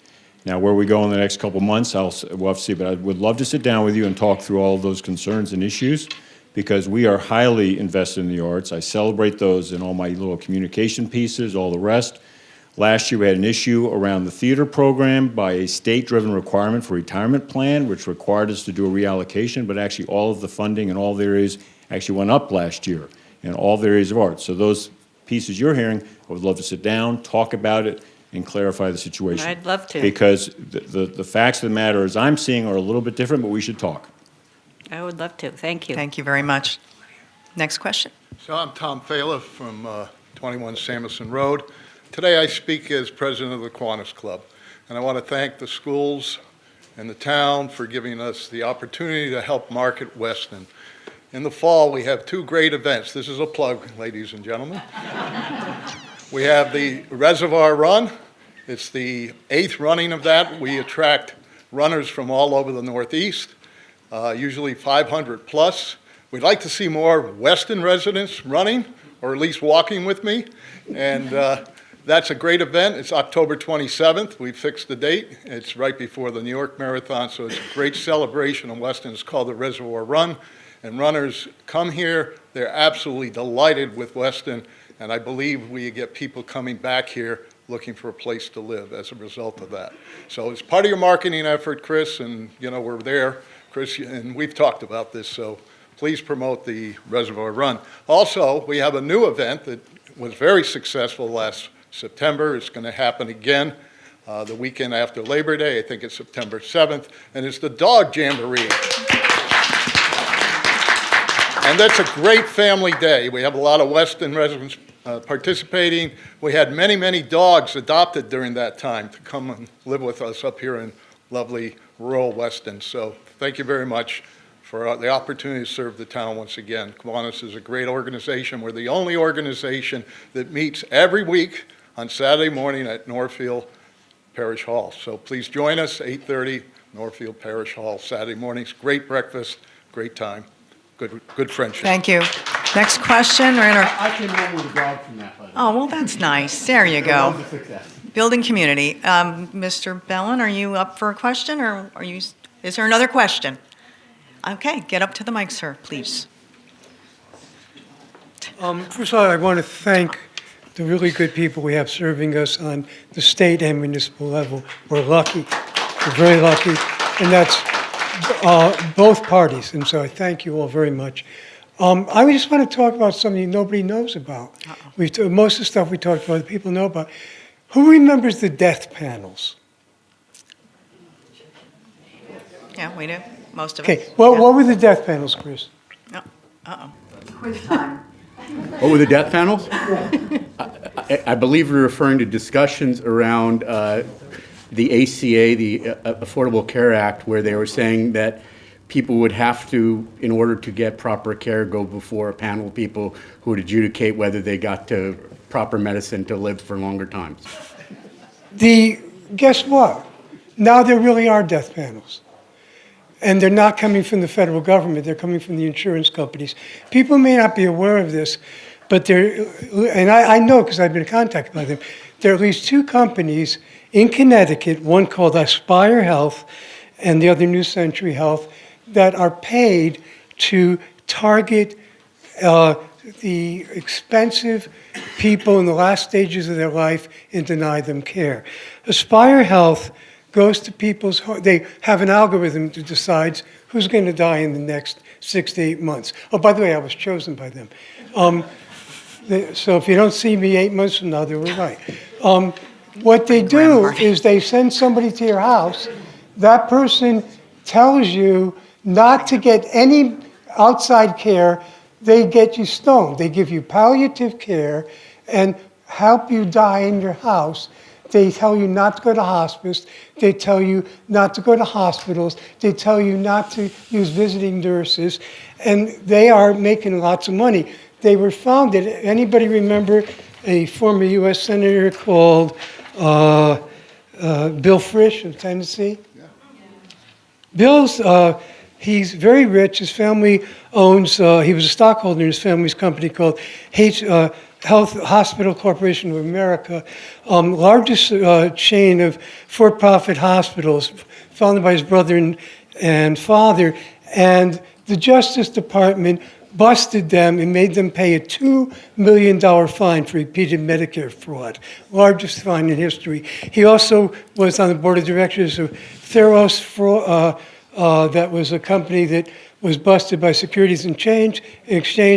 Now, where we go in the next couple months, we'll have to see, but I would love to sit down with you and talk through all of those concerns and issues, because we are highly invested in the arts. I celebrate those in all my little communication pieces, all the rest. Last year, we had an issue around the theater program by a state-driven requirement for retirement plan, which required us to do a reallocation, but actually all of the funding in all the areas actually went up last year in all the areas of art. So those pieces you're hearing, I would love to sit down, talk about it, and clarify the situation. I'd love to. Because the facts of the matter, as I'm seeing, are a little bit different, but we should talk. I would love to. Thank you. Thank you very much. Next question. So I'm Tom Fala from 21 Samuelson Road. Today I speak as president of the Kiwanis Club, and I want to thank the schools and the town for giving us the opportunity to help market Weston. In the fall, we have 2 great events. This is a plug, ladies and gentlemen. We have the Reservoir Run. It's the 8th running of that. We attract runners from all over the Northeast, usually 500 plus. We'd like to see more Weston residents running, or at least walking with me. And that's a great event. It's October 27th. We fixed the date. It's right before the New York Marathon, so it's a great celebration of Weston. It's called the Reservoir Run. And runners come here. They're absolutely delighted with Weston, and I believe we get people coming back here looking for a place to live as a result of that. So it's part of your marketing effort, Chris, and we're there, Chris, and we've talked about this, so please promote the Reservoir Run. Also, we have a new event that was very successful last September. It's going to happen again the weekend after Labor Day. I think it's September 7th, and it's the Dog Jamboree. And that's a great family day. We have a lot of Weston residents participating. We had many, many dogs adopted during that time to come and live with us up here in lovely rural Weston. So thank you very much for the opportunity to serve the town once again. Kiwanis is a great organization. We're the only organization that meets every week on Saturday morning at Northfield Parish Hall. So please join us, 8:30, Northfield Parish Hall, Saturday mornings. Great breakfast, great time, good friendship. Thank you. Next question. I came home with a dog from that, by the way. Oh, well, that's nice. There you go. Building community. Mr. Bellin, are you up for a question, or is there another question? Okay, get up to the mic, sir, please. First of all, I want to thank the really good people we have serving us on the state and municipal level. We're lucky. We're very lucky, and that's both parties, and so I thank you all very much. I just want to talk about something nobody knows about. Most of the stuff we talked about, people know about. Who remembers the death panels? Yeah, we do. most of Okay, us. well, what were the death panels, Chris? Uh-oh. Quiz time. What were the death panels? I believe you're referring to discussions around the ACA, the Affordable Care Act, where they were saying that people would have to, in order to get proper care, go before a panel of people who would adjudicate whether they got to proper medicine to live for longer times. Guess what? Now there really are death panels. And they're not coming from the federal government, they're coming from the insurance companies. People may not be aware of this, but and I know because I've been contacted by them, there are at least 2 companies in Connecticut, one called Aspire Health and the other New Century Health, that are paid to target the expensive people in the last stages of their life and deny them care. Aspire Health goes to people's, they have an algorithm that decides who's going to die in the next 6 to 8 months. Oh, by the way, I was chosen by them. So if you don't see me 8 months from now, they were right. What they do is they send somebody to your house. That person tells you not to get any outside care. They get you stoned. They give you palliative care and help you die in your house. They tell you not to go to hospice. They tell you not to go to hospitals. They tell you not to use visiting nurses. And they are making lots of money. They were founded, anybody remember a former U.S. Senator called Bill Frisch of Tennessee? Yeah. Bill's, he's very rich. His family owns, he was a stockholder in his family's company called Health Hospital Corporation of America, largest chain of for-profit hospitals, founded by his brother and father. And the Justice Department busted them and made them pay a $2 million fine for repeated Medicare fraud, largest fine in history. He also was on the board of directors of Theros, that was a company that was busted by Securities and Exchange,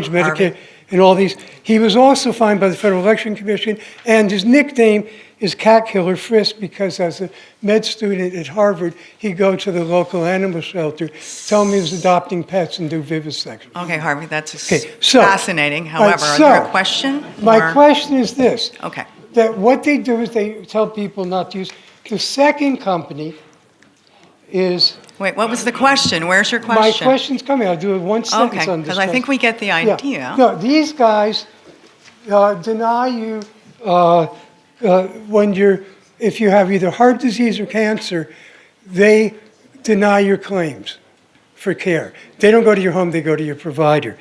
Medicare, and all these. He was also fined by the Federal Election Commission, and his nickname is Cat Killer Frisk because as a med student at Harvard, he'd go to the local animal shelter, tell them he was adopting pets and do vivisection. Okay, Harvey, that's so, fascinating. However, is there a question? My question is this. Okay. That what they do is they tell people not to use. The second company is... Wait, what was the question? Where's your question? My question's coming. I'll do it one sentence okay, on this. Because I think we get the idea. Yeah. No, these guys deny you if you have either heart disease or cancer, they deny your claims for care. They don't go to your home, they go to your provider.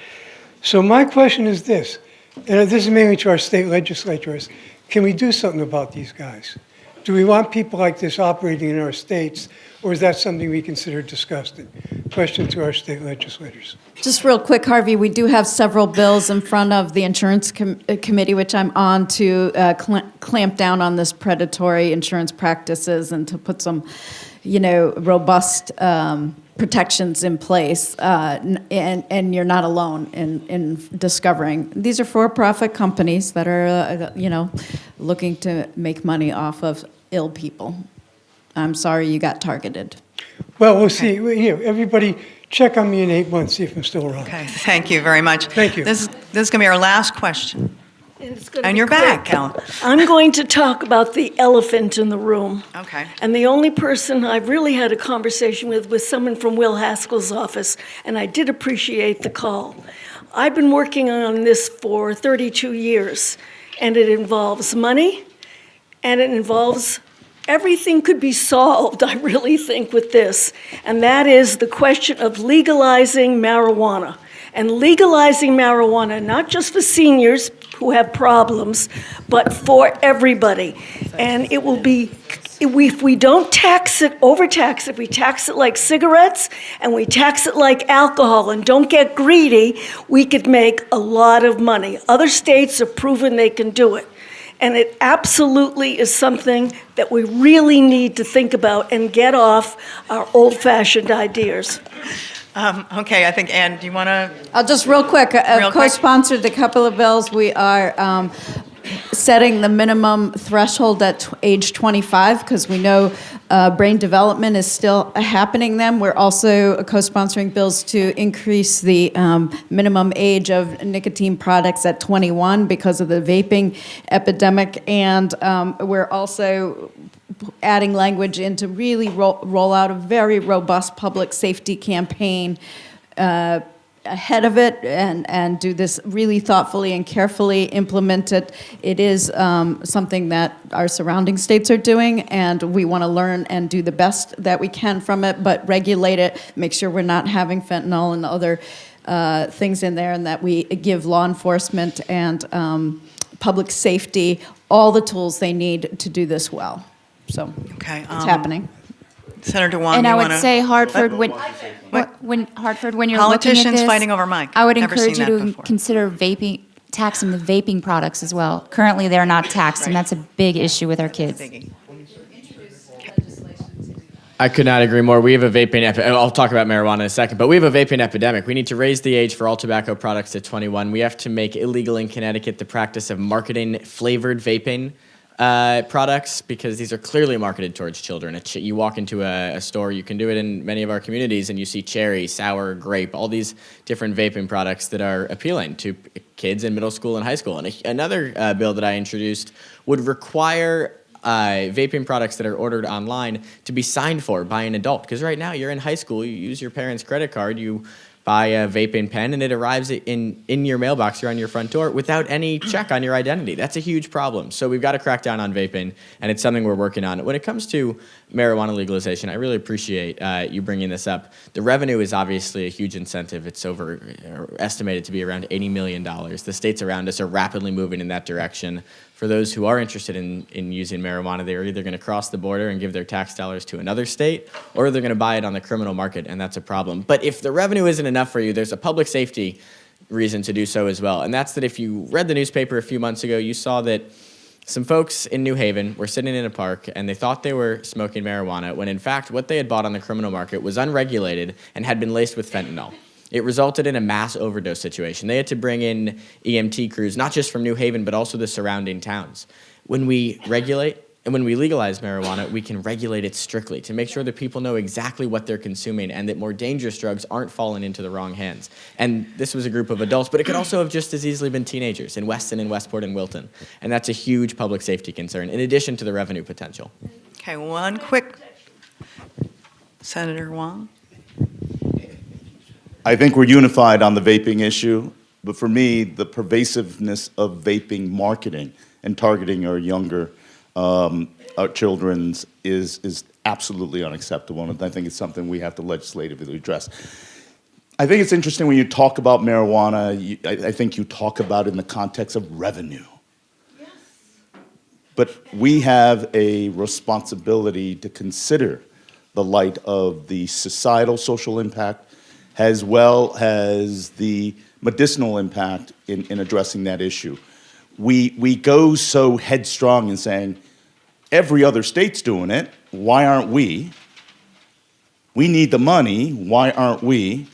So my question is this, and this is mainly to our state legislators, can we do something about these guys? Do we want people like this operating in our states, or is that something we consider disgusting? Question to our state legislators. Just real quick, Harvey, we do have several bills in front of the insurance committee, which I'm on, to clamp down on this predatory insurance practices and to put some, robust protections in place. And you're not alone in discovering. These are for-profit companies that are, looking to make money off of ill people. I'm sorry you got targeted. Well, we'll see. Everybody check on me in 8 months, see if I'm still around. Okay, thank you very much. Thank you. This is going to be our last question. And you're back, Ellen. I'm going to talk about the elephant in the room. Okay. And the only person I've really had a conversation with was someone from Will Haskell's office, and I did appreciate the call. I've been working on this for 32 years, and it involves money, and it involves everything could be solved, I really think, with this, and that is the question of legalizing marijuana. And legalizing marijuana, not just for seniors who have problems, but for everybody. And it will be, if we don't tax it, overtax it, we tax it like cigarettes, and we tax it like alcohol, and don't get greedy, we could make a lot of money. Other states have proven they can do it. And it absolutely is something that we really need to think about and get off our old-fashioned ideas. Okay, I think, Ann, do you want to? I'll just real quick, co-sponsored a couple of bills. We are setting the minimum threshold at age 25 because we know Brain development is still happening then. We're also co-sponsoring bills to increase the minimum age of nicotine products at 21 because of the vaping epidemic. And we're also adding language in to really roll out a very robust public safety campaign ahead of it and do this really thoughtfully and carefully implement it. It is something that our surrounding states are doing, and we want to learn and do the best that we can from it, but regulate it, make sure we're not having fentanyl and other things in there, and that we give law enforcement and public safety all the tools they need to do this well. So Okay, it's happening. Senator Hwang, And you I would wanna- say Hartford, when you're looking at Politicians this, fighting over mic. I would Never encourage seen you that to before. consider taxing the vaping products as well. Currently, they're not taxed, and that's a big issue with our kids. I could not agree more. We have a vaping I'll talk about marijuana in a second, but we have a vaping epidemic. We need to raise the age for all tobacco products to 21. We have to make illegal in Connecticut the practice of marketing flavored vaping products, because these are clearly marketed towards children. You walk into a store, you can do it in many of our communities, and you see cherry, sour, grape, all these different vaping products that are appealing to kids in middle school and high school. And another bill that I introduced would require vaping products that are ordered online to be signed for by an adult. Because right now, you're in high school, you use your parents' credit card, you buy a vaping pen, and it arrives in your mailbox or on your front door without any check on your identity. That's a huge problem. So we've got to crack down on vaping, and it's something we're working on. When it comes to marijuana legalization, I really appreciate you bringing this up. The revenue is obviously a huge incentive. It's estimated to be around $80 million. The states around us are rapidly moving in that direction. For those who are interested in using marijuana, they're either going to cross the border and give their tax dollars to another state, or they're going to buy it on the criminal market, and that's a problem. But if the revenue isn't enough for you, there's a public safety reason to do so as well. And that's that if you read the newspaper a few months ago, you saw that some folks in New Haven were sitting in a park, and they thought they were smoking marijuana, when in fact what they had bought on the criminal market was unregulated and had been laced with fentanyl. It resulted in a mass overdose situation. They had to bring in EMT crews, not just from New Haven, but also the surrounding towns. When we regulate and when we legalize marijuana, we can regulate it strictly to make sure that people know exactly what they're consuming and that more dangerous drugs aren't falling into the wrong hands. And this was a group of adults, but it could also have just as easily been teenagers in Weston and Westport and Wilton. And that's a huge public safety concern, in addition to the revenue potential. Okay, one quick, Senator Hwang. I think we're unified on the vaping issue, but for me, the pervasiveness of vaping marketing and targeting our younger our children's is absolutely unacceptable, and I think it's something we have to legislatively address. I think it's interesting when you talk about marijuana, I think you talk about it in the context of revenue. Yes. But we have a responsibility to consider the light of the societal social impact, as well as the medicinal impact in addressing that issue. We go so headstrong in saying, every other state's doing it, why aren't we? We need the money, why aren't we?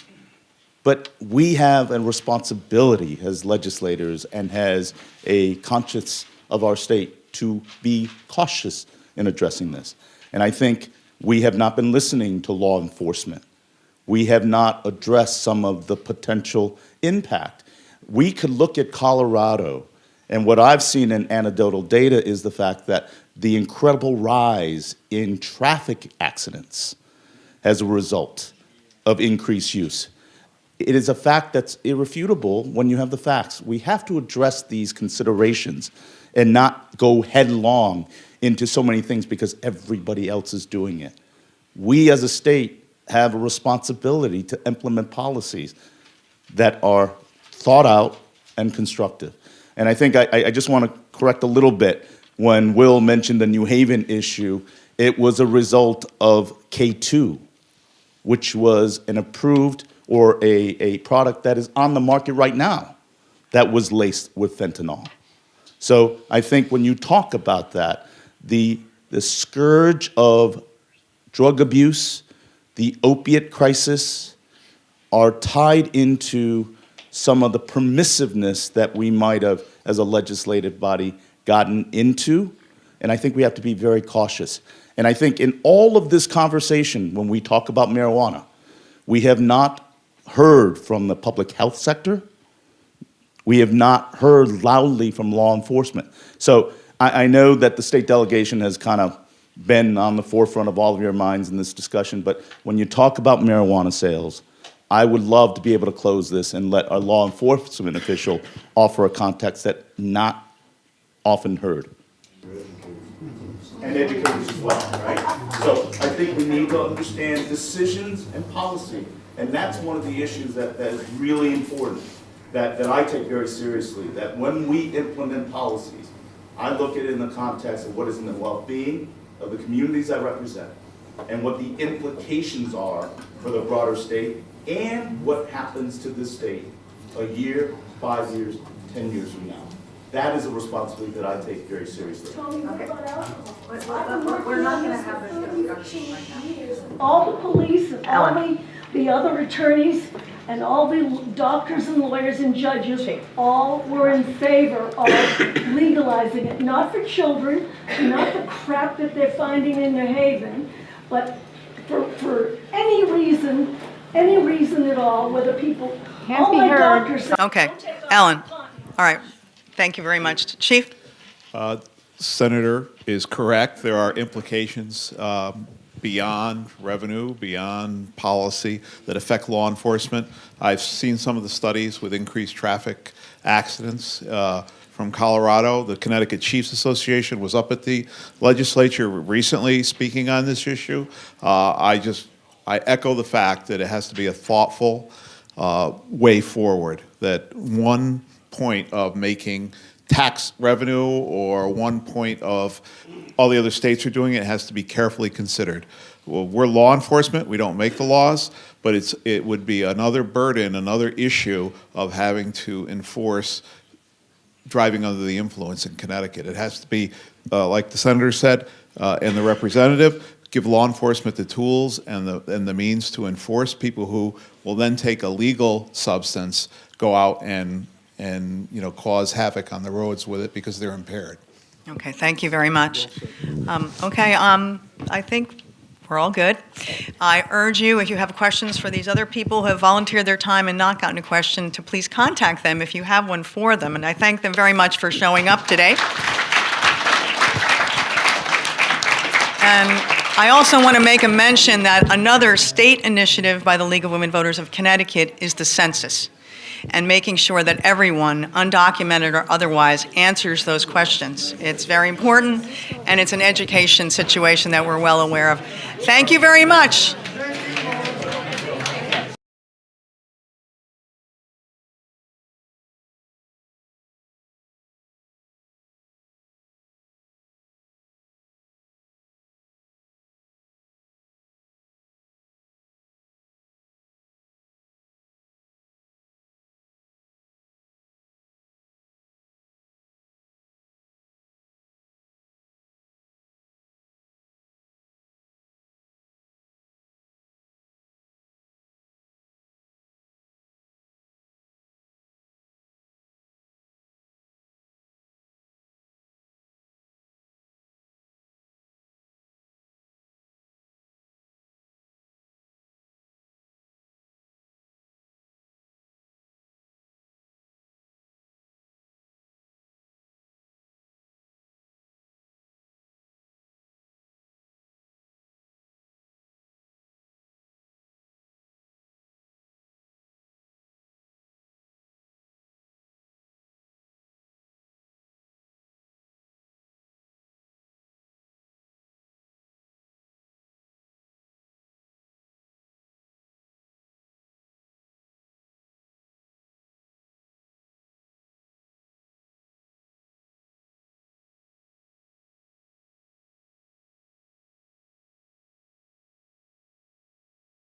But we have a responsibility as legislators and as a conscience of our state to be cautious in addressing this. And I think we have not been listening to law enforcement. We have not addressed some of the potential impact. We could look at Colorado, and what I've seen in anecdotal data is the fact that the incredible rise in traffic accidents as a result of increased use. It is a fact that's irrefutable when you have the facts. We have to address these considerations and not go headlong into so many things because everybody else is doing it. We as a state have a responsibility to implement policies that are thought out and constructive. And I think I just want to correct a little bit. When Will mentioned the New Haven issue, it was a result of K2, which was an approved or a product that is on the market right now that was laced with fentanyl. So I think when you talk about that, the scourge of drug abuse, the opiate crisis are tied into some of the permissiveness that we might have, as a legislative body, gotten into, and I think we have to be very cautious. And I think in all of this conversation, when we talk about marijuana, we have not heard from the public health sector. We have not heard loudly from law enforcement. So I know that the state delegation has kind of been on the forefront of all of your minds in this discussion, but when you talk about marijuana sales, I would love to be able to close this and let our law enforcement official offer a context that not often heard. And educators as well, right? So I think we need to understand decisions and policy. And that's one of the issues that is really important, that I take very seriously, that when we implement policies, I look at it in the context of what is in the well-being of the communities I represent and what the implications are for the broader state and what happens to this state a year, 5 years, 10 years from now. That is a responsibility that I take very seriously. We're not going to have this discussion right now. All the police and all the other attorneys and all the doctors and lawyers and judges all were in favor of legalizing it, not for children, not the crap that they're finding in New Haven, but for any reason at all, whether people, all my doctors. Okay, Ellen, all right, thank you very much. Chief? Senator is correct. There are implications beyond revenue, beyond policy that affect law enforcement. I've seen some of the studies with increased traffic accidents from Colorado. The Connecticut Chiefs Association was up at the legislature recently speaking on this issue. I echo the fact that it has to be a thoughtful way forward, that one point of making tax revenue or one point of all the other states are doing it has to be carefully considered. Well, we're law enforcement, we don't make the laws, but it would be another burden, another issue of having to enforce driving under the influence in Connecticut. It has to be, like the senator said, and the representative, give law enforcement the tools and the means to enforce people who will then take a legal substance, go out and cause havoc on the roads with it because they're impaired. Okay, thank you very much. I think we're all good. I urge you, if you have questions for these other people who have volunteered their time and not gotten a question, to please contact them if you have one for them. And I thank them very much for showing up today. And I also want to make a mention that another state initiative by the League of Women Voters of Connecticut is the census, and making sure that everyone, undocumented or otherwise, answers those questions. It's very important, and it's an education situation that we're well aware of. Thank you very much.